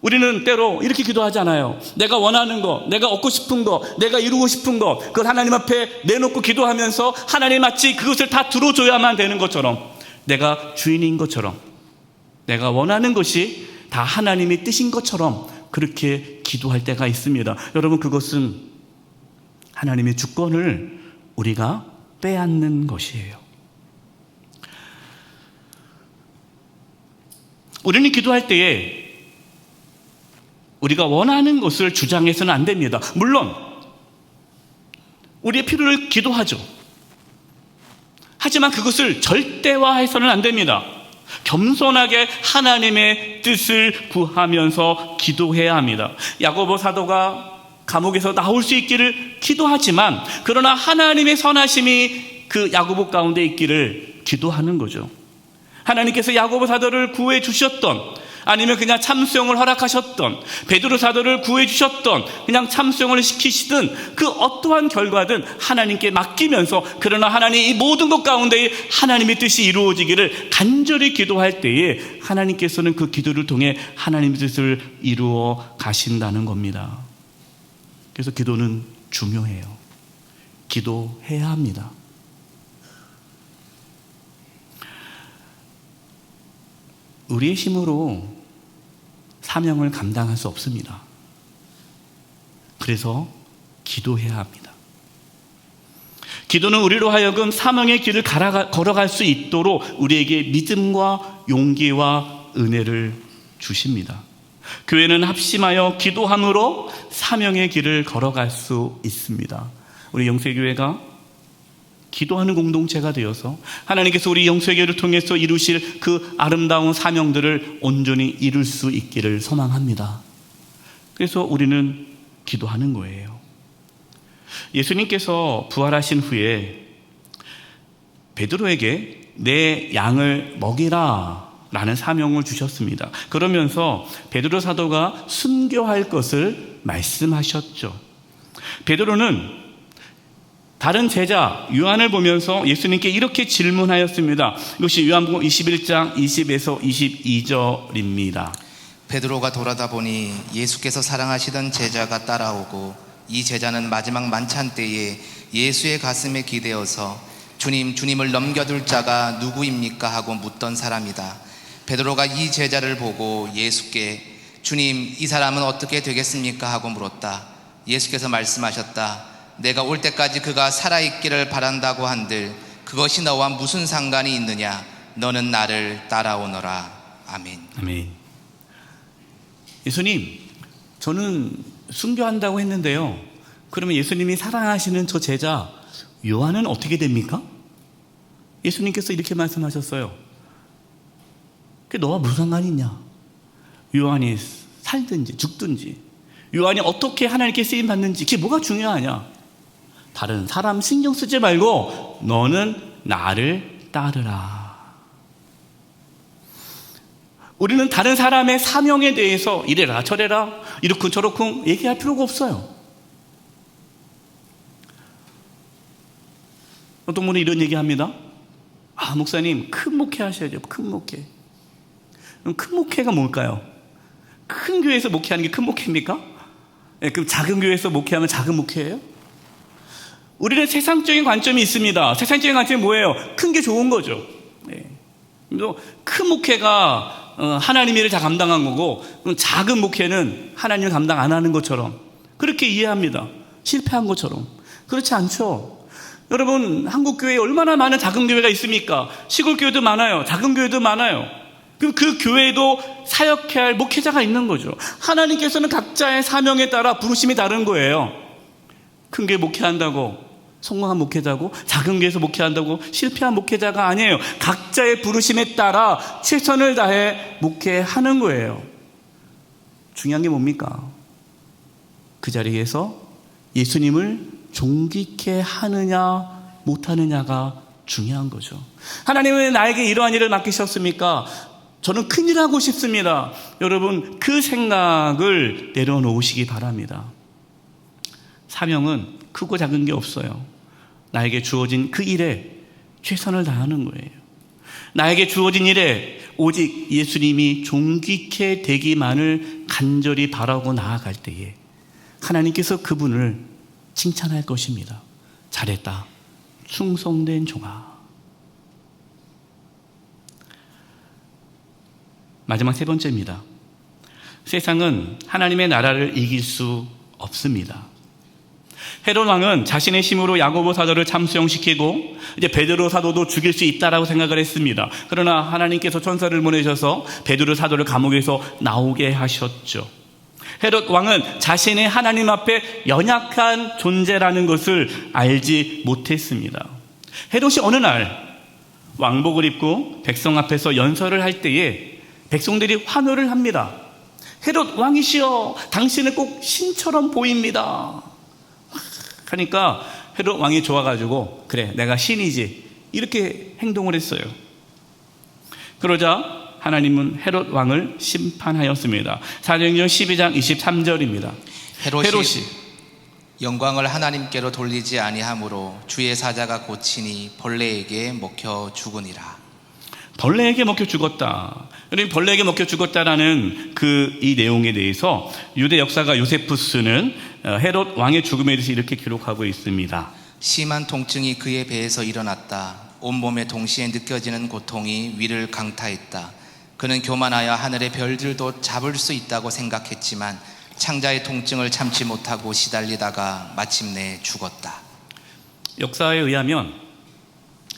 우리는 때로 이렇게 기도하잖아요. 내가 원하는 거, 내가 얻고 싶은 거, 내가 이루고 싶은 거, 그걸 하나님 앞에 내놓고 기도하면서 하나님 마치 그것을 다 들어줘야만 되는 것처럼, 내가 주인인 것처럼, 내가 원하는 것이 다 하나님의 뜻인 것처럼 그렇게 기도할 때가 있습니다. 여러분, 그것은 하나님의 주권을 우리가 빼앗는 것이에요. 우리는 기도할 때에 우리가 원하는 것을 주장해서는 안 됩니다. 물론 우리의 필요를 기도하죠. 하지만 그것을 절대화해서는 안 됩니다. 겸손하게 하나님의 뜻을 구하면서 기도해야 합니다. 야고보 사도가 감옥에서 나올 수 있기를 기도하지만, 그러나 하나님의 선하심이 그 야고보 가운데 있기를 기도하는 거죠. 하나님께서 야고보 사도를 구해 주셨던, 아니면 그냥 참수형을 허락하셨던, 베드로 사도를 구해 주셨던, 그냥 참수형을 시키시든 그 어떠한 결과든 하나님께 맡기면서, 그러나 하나님 이 모든 것 가운데 하나님의 뜻이 이루어지기를 간절히 기도할 때에 하나님께서는 그 기도를 통해 하나님의 뜻을 이루어 가신다는 겁니다. 그래서 기도는 중요해요. 기도해야 합니다. 우리의 힘으로 사명을 감당할 수 없습니다. 그래서 기도해야 합니다. 기도는 우리로 하여금 사명의 길을 걸어갈 수 있도록 우리에게 믿음과 용기와 은혜를 주십니다. 교회는 합심하여 기도함으로 사명의 길을 걸어갈 수 있습니다. 우리 영세교회가 기도하는 공동체가 되어서 하나님께서 우리 영세교회를 통해서 이루실 그 아름다운 사명들을 온전히 이룰 수 있기를 소망합니다. 그래서 우리는 기도하는 거예요. 예수님께서 부활하신 후에 베드로에게 내 양을 먹이라 라는 사명을 주셨습니다. 그러면서 베드로 사도가 순교할 것을 말씀하셨죠. 베드로는 다른 제자 요한을 보면서 예수님께 이렇게 질문하였습니다. 이것이 요한복음 21장 20에서 22절입니다. 베드로가 돌아다 보니 예수께서 사랑하시던 제자가 따라오고, 이 제자는 마지막 만찬 때에 예수의 가슴에 기대어서 주님을 넘겨둘 자가 누구입니까? 하고 묻던 사람이다. 베드로가 이 제자를 보고 예수께 주님, 이 사람은 어떻게 되겠습니까? 하고 물었다. 예수께서 말씀하셨다. 내가 올 때까지 그가 살아있기를 바란다고 한들 그것이 너와 무슨 상관이 있느냐? 너는 나를 따라오너라. 아멘. 아멘. 예수님, 저는 순교한다고 했는데요. 그러면 예수님이 사랑하시는 저 제자 요한은 어떻게 됩니까? 예수님께서 이렇게 말씀하셨어요. 그게 너와 무슨 상관이 있냐? 요한이 살든지 죽든지, 요한이 어떻게 하나님께 쓰임 받는지 그게 뭐가 중요하냐? 다른 사람 신경 쓰지 말고 너는 나를 따르라. 우리는 다른 사람의 사명에 대해서 이래라 저래라 이렇쿵 저렇쿵 얘기할 필요가 없어요. 어떤 분이 이런 얘기합니다. 목사님, 큰 목회 하셔야죠. 큰 목회. 그럼 큰 목회가 뭘까요? 큰 교회에서 목회하는 게 큰 목회입니까? 그럼 작은 교회에서 목회하면 작은 목회예요? 우리는 세상적인 관점이 있습니다. 세상적인 관점이 뭐예요? 큰 게 좋은 거죠. 큰 목회가 하나님의 일을 다 감당한 거고, 작은 목회는 하나님을 감당 안 하는 것처럼 그렇게 이해합니다. 실패한 것처럼. 그렇지 않죠. 여러분, 한국교회에 얼마나 많은 작은 교회가 있습니까? 시골 교회도 많아요. 작은 교회도 많아요. 그 교회에도 사역해야 할 목회자가 있는 거죠. 하나님께서는 각자의 사명에 따라 부르심이 다른 거예요. 큰 교회 목회한다고 성공한 목회자고 작은 교회에서 목회한다고 실패한 목회자가 아니에요. 각자의 부르심에 따라 최선을 다해 목회하는 거예요. 중요한 게 뭡니까? 그 자리에서 예수님을 존귀케 하느냐 못하느냐가 중요한 거죠. 하나님은 나에게 이러한 일을 맡기셨습니까? 저는 큰일 하고 싶습니다. 여러분, 그 생각을 내려놓으시기 바랍니다. 사명은 크고 작은 게 없어요. 나에게 주어진 그 일에 최선을 다하는 거예요. 나에게 주어진 일에 오직 예수님이 존귀케 되기만을 간절히 바라고 나아갈 때에 하나님께서 그분을 칭찬할 것입니다. 잘했다. 충성된 종아. 마지막 세 번째입니다. 세상은 하나님의 나라를 이길 수 없습니다. 헤롯 왕은 자신의 힘으로 야고보 사도를 참수형시키고 이제 베드로 사도도 죽일 수 있다라고 생각을 했습니다. 그러나 하나님께서 천사를 보내셔서 베드로 사도를 감옥에서 나오게 하셨죠. 헤롯 왕은 자신의 하나님 앞에 연약한 존재라는 것을 알지 못했습니다. 헤롯이 어느 날 왕복을 입고 백성 앞에서 연설을 할 때에 백성들이 환호를 합니다. 헤롯 왕이시여, 당신은 꼭 신처럼 보입니다. 하니까 헤롯 왕이 좋아가지고 그래, 내가 신이지, 이렇게 행동을 했어요. 그러자 하나님은 헤롯 왕을 심판하였습니다. 사도행전 12장 23절입니다. 헤롯이 영광을 하나님께로 돌리지 아니하므로 주의 사자가 고치니 벌레에게 먹혀 죽으니라. 벌레에게 먹혀 죽었다. 여러분, 벌레에게 먹혀 죽었다라는 이 내용에 대해서 유대 역사가 요세푸스는 헤롯 왕의 죽음에 대해서 이렇게 기록하고 있습니다. 심한 통증이 그의 배에서 일어났다. 온몸에 동시에 느껴지는 고통이 위를 강타했다. 그는 교만하여 하늘의 별들도 잡을 수 있다고 생각했지만 창자의 통증을 참지 못하고 시달리다가 마침내 죽었다. 역사에 의하면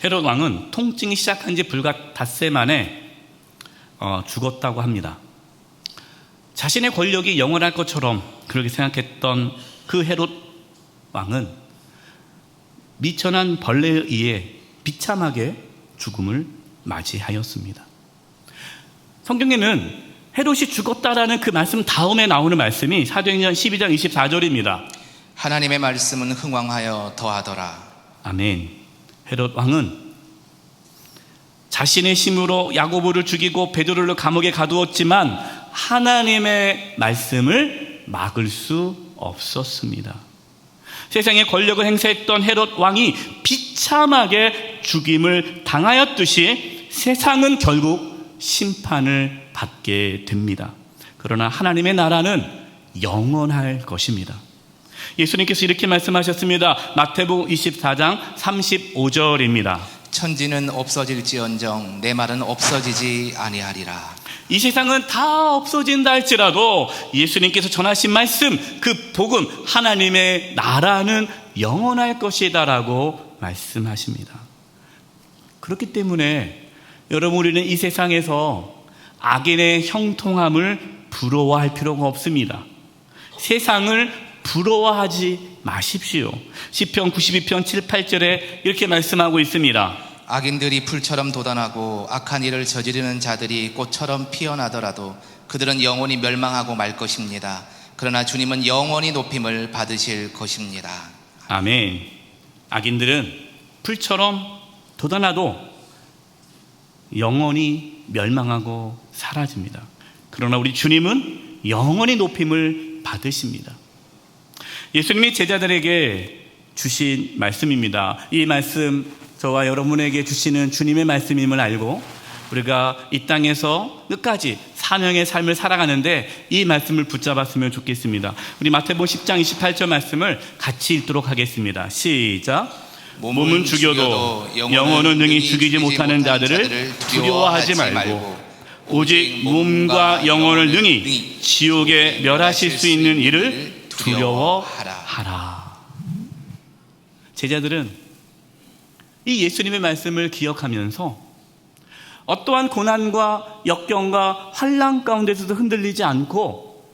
헤롯 왕은 통증이 시작한 지 불과 닷새 만에 죽었다고 합니다. 자신의 권력이 영원할 것처럼 그렇게 생각했던 그 헤롯 왕은 미천한 벌레에 의해 비참하게 죽음을 맞이하였습니다. 성경에는 헤롯이 죽었다라는 그 말씀 다음에 나오는 말씀이 사도행전 12장 24절입니다. 하나님의 말씀은 흥왕하여 더하더라. 아멘. 헤롯 왕은 자신의 힘으로 야고보를 죽이고 베드로를 감옥에 가두었지만 하나님의 말씀을 막을 수 없었습니다. 세상에 권력을 행사했던 헤롯 왕이 비참하게 죽임을 당하였듯이 세상은 결국 심판을 받게 됩니다. 그러나 하나님의 나라는 영원할 것입니다. 예수님께서 이렇게 말씀하셨습니다. 마태복음 24장 35절입니다. 천지는 없어질지언정 내 말은 없어지지 아니하리라. 이 세상은 다 없어진다 할지라도 예수님께서 전하신 말씀, 그 복음, 하나님의 나라는 영원할 것이다라고 말씀하십니다. 그렇기 때문에 여러분, 우리는 이 세상에서 악인의 형통함을 부러워할 필요가 없습니다. 세상을 부러워하지 마십시오. 시편 92편 7, 8절에 이렇게 말씀하고 있습니다. 악인들이 풀처럼 돋아나고 악한 일을 저지르는 자들이 꽃처럼 피어나더라도 그들은 영원히 멸망하고 말 것입니다. 그러나 주님은 영원히 높임을 받으실 것입니다. 아멘. 악인들은 풀처럼 돋아나도 영원히 멸망하고 사라집니다. 그러나 우리 주님은 영원히 높임을 받으십니다. 예수님이 제자들에게 주신 말씀입니다. 이 말씀, 저와 여러분에게 주시는 주님의 말씀임을 알고 우리가 이 땅에서 끝까지 사명의 삶을 살아가는데 이 말씀을 붙잡았으면 좋겠습니다. 우리 마태복음 10장 28절 말씀을 같이 읽도록 하겠습니다. 시작. 몸은 죽여도 영혼은 능히 죽이지 못하는 자들을 두려워하지 말고 오직 몸과 영혼을 능히 지옥에 멸하실 수 있는 이를 두려워하라. 제자들은 이 예수님의 말씀을 기억하면서 어떠한 고난과 역경과 환난 가운데서도 흔들리지 않고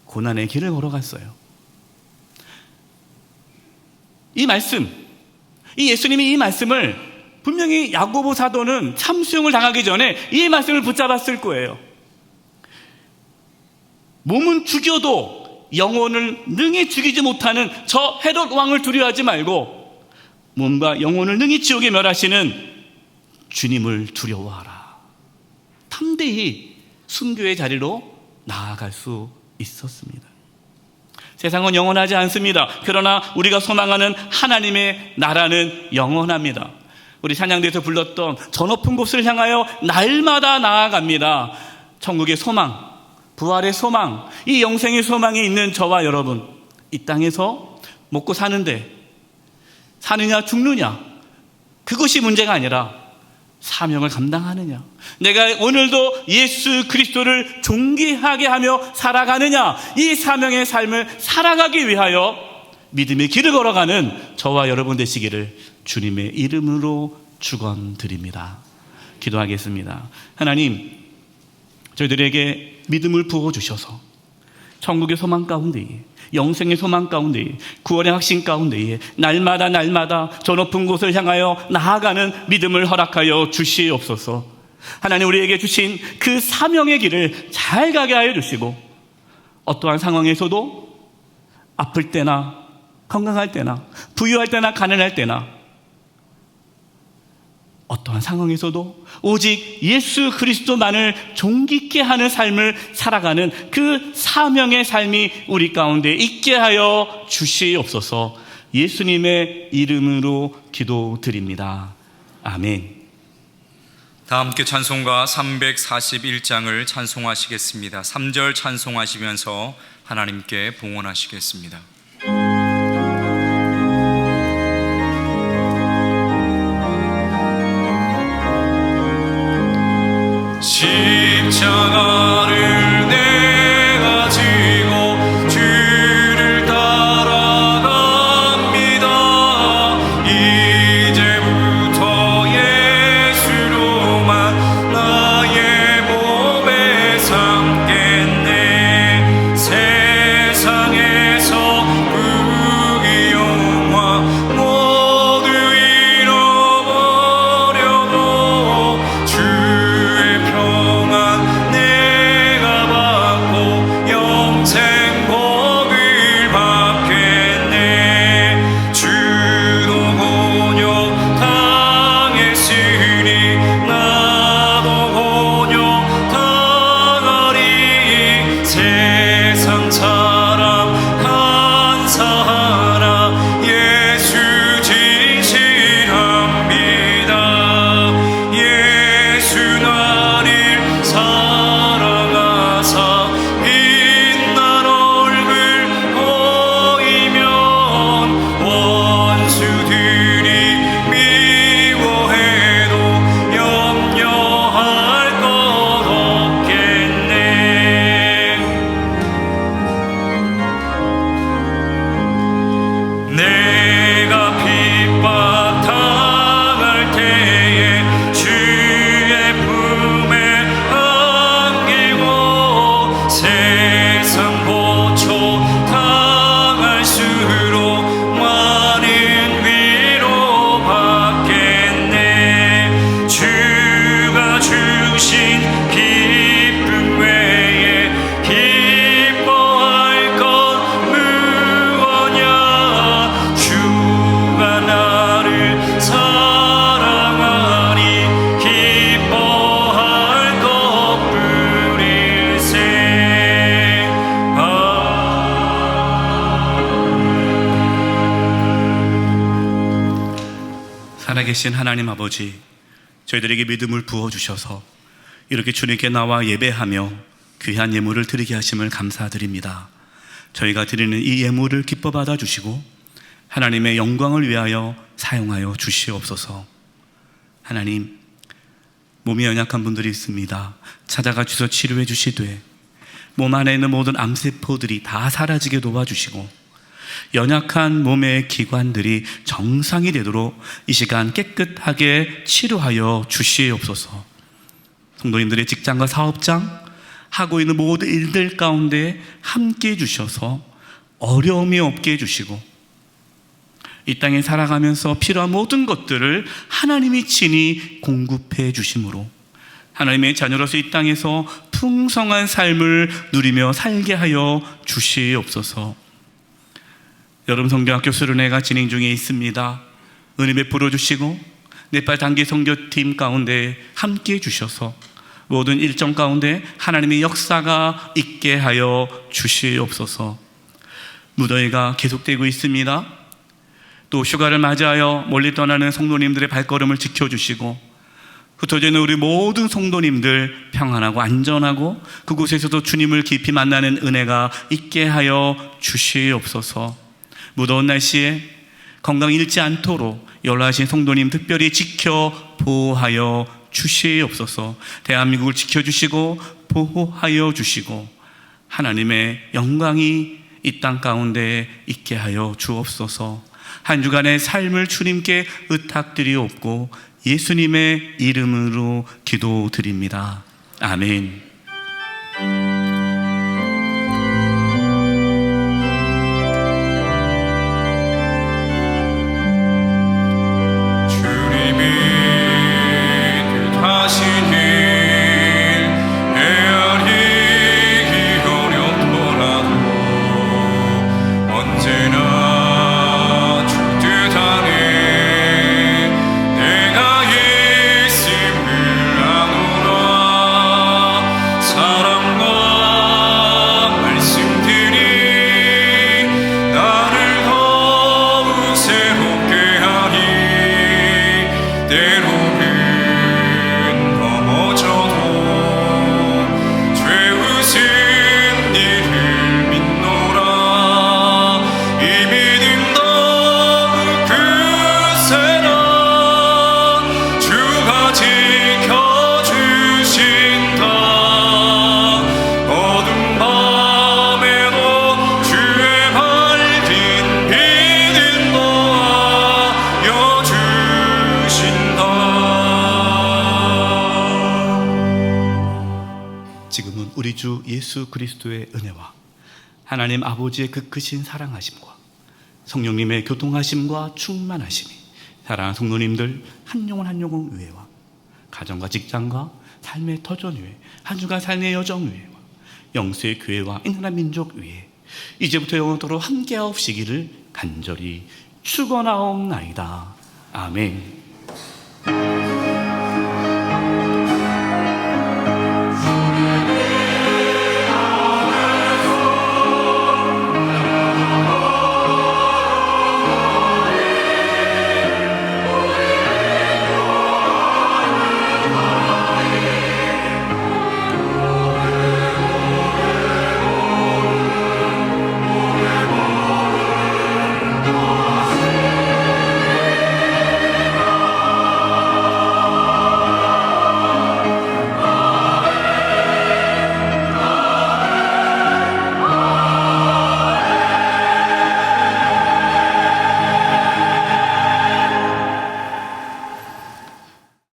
고난의 길을 걸어갔어요. 이 말씀, 이 예수님이 이 말씀을 분명히 야고보 사도는 참수형을 당하기 전에 이 말씀을 붙잡았을 거예요. 몸은 죽여도 영혼을 능히 죽이지 못하는 저 헤롯 왕을 두려워하지 말고 몸과 영혼을 능히 지옥에 멸하시는 주님을 두려워하라. 담대히 순교의 자리로 나아갈 수 있었습니다. 세상은 영원하지 않습니다. 그러나 우리가 소망하는 하나님의 나라는 영원합니다. 우리 찬양대에서 불렀던 저 높은 곳을 향하여 날마다 나아갑니다. 천국의 소망, 부활의 소망, 이 영생의 소망이 있는 저와 여러분, 이 땅에서 먹고 사는데 사느냐 죽느냐, 그것이 문제가 아니라 사명을 감당하느냐, 내가 오늘도 예수 그리스도를 존귀하게 하며 살아가느냐, 이 사명의 삶을 살아가기 위하여 믿음의 길을 걸어가는 저와 여러분 되시기를 주님의 이름으로 축원드립니다. 기도하겠습니다. 하나님, 저희들에게 믿음을 부어주셔서 천국의 소망 가운데에, 영생의 소망 가운데에, 구원의 확신 가운데에 날마다 저 높은 곳을 향하여 나아가는 믿음을 허락하여 주시옵소서. 하나님, 우리에게 주신 그 사명의 길을 잘 가게 하여 주시고 어떠한 상황에서도 아플 때나 건강할 때나 부유할 때나 가난할 때나 어떠한 상황에서도 오직 예수 그리스도만을 존귀케 하는 삶을 살아가는 그 사명의 삶이 우리 가운데 있게 하여 주시옵소서. 예수님의 이름으로 기도드립니다. 아멘. 다 함께 찬송가 341장을 찬송하시겠습니다. 3절 찬송하시면서 하나님께 봉헌하시겠습니다. 십자가를 내가 지고 주를 따라갑니다. 이제부터 예수로만 나의 몸에 삼겠네. 세상에서 부귀영화 모두 잃어버려도 주의 평안 내가 받고 영생 복을 받겠네. 주도 곤욕 당했으니 나도 곤욕 당하리. 세상 사람 감사하라. 예수 진실합니다. 예수 나를 사랑하사 빛난 얼굴 보이면 원수들이 미워해도 염려할 것 없겠네. 내가 핍박 당할 때에 주의 품에 안기고 세상 고초 당할수록 많은 위로 받겠네. 주가 주신 기쁨 외에 기뻐할 것 무엇냐. 주가 나를 사랑하니 기뻐할 것뿐일세. 살아계신 하나님 아버지, 저희들에게 믿음을 부어주셔서 이렇게 주님께 나와 예배하며 귀한 예물을 드리게 하심을 감사드립니다. 저희가 드리는 이 예물을 기뻐 받아주시고 하나님의 영광을 위하여 사용하여 주시옵소서. 하나님, 몸이 연약한 분들이 있습니다. 찾아가 주셔서 치료해 주시되 몸 안에 있는 모든 암세포들이 다 사라지게 도와주시고 연약한 몸의 기관들이 정상이 되도록 이 시간 깨끗하게 치료하여 주시옵소서. 성도님들의 직장과 사업장, 하고 있는 모든 일들 가운데 함께 해주셔서 어려움이 없게 해주시고 이 땅에 살아가면서 필요한 모든 것들을 하나님이 친히 공급해 주심으로 하나님의 자녀로서 이 땅에서 풍성한 삶을 누리며 살게 하여 주시옵소서. 여름 성경학교 수련회가 진행 중에 있습니다. 은혜 베풀어 주시고 네팔 단기 선교팀 가운데 함께 해 주셔서 모든 일정 가운데 하나님의 역사가 있게 하여 주시옵소서. 무더위가 계속되고 있습니다. 또 휴가를 맞이하여 멀리 떠나는 성도님들의 발걸음을 지켜주시고 흩어져 있는 우리 모든 성도님들 평안하고 안전하고 그곳에서도 주님을 깊이 만나는 은혜가 있게 하여 주시옵소서. 무더운 날씨에 건강 잃지 않도록 연락하신 성도님 특별히 지켜 보호하여 주시옵소서. 대한민국을 지켜주시고 보호하여 주시고 하나님의 영광이 이 땅 가운데 있게 하여 주옵소서. 한 주간의 삶을 주님께 의탁드리옵고 예수님의 이름으로 기도드립니다. 아멘. 주님이 뜻하신 일 헤아리기 어렵더라도 언제나 우리 주 예수 그리스도의 은혜와 하나님 아버지의 그 크신 사랑하심과 성령님의 교통하심과 충만하심이 사랑하는 성도님들 한 영혼 한 영혼 위에와 가정과 직장과 삶의 터전 위에 한 주간 삶의 여정 위에와 영수의 교회와 이 나라 민족 위에 이제부터 영원토록 함께하옵시기를 간절히 축원하옵나이다. 아멘.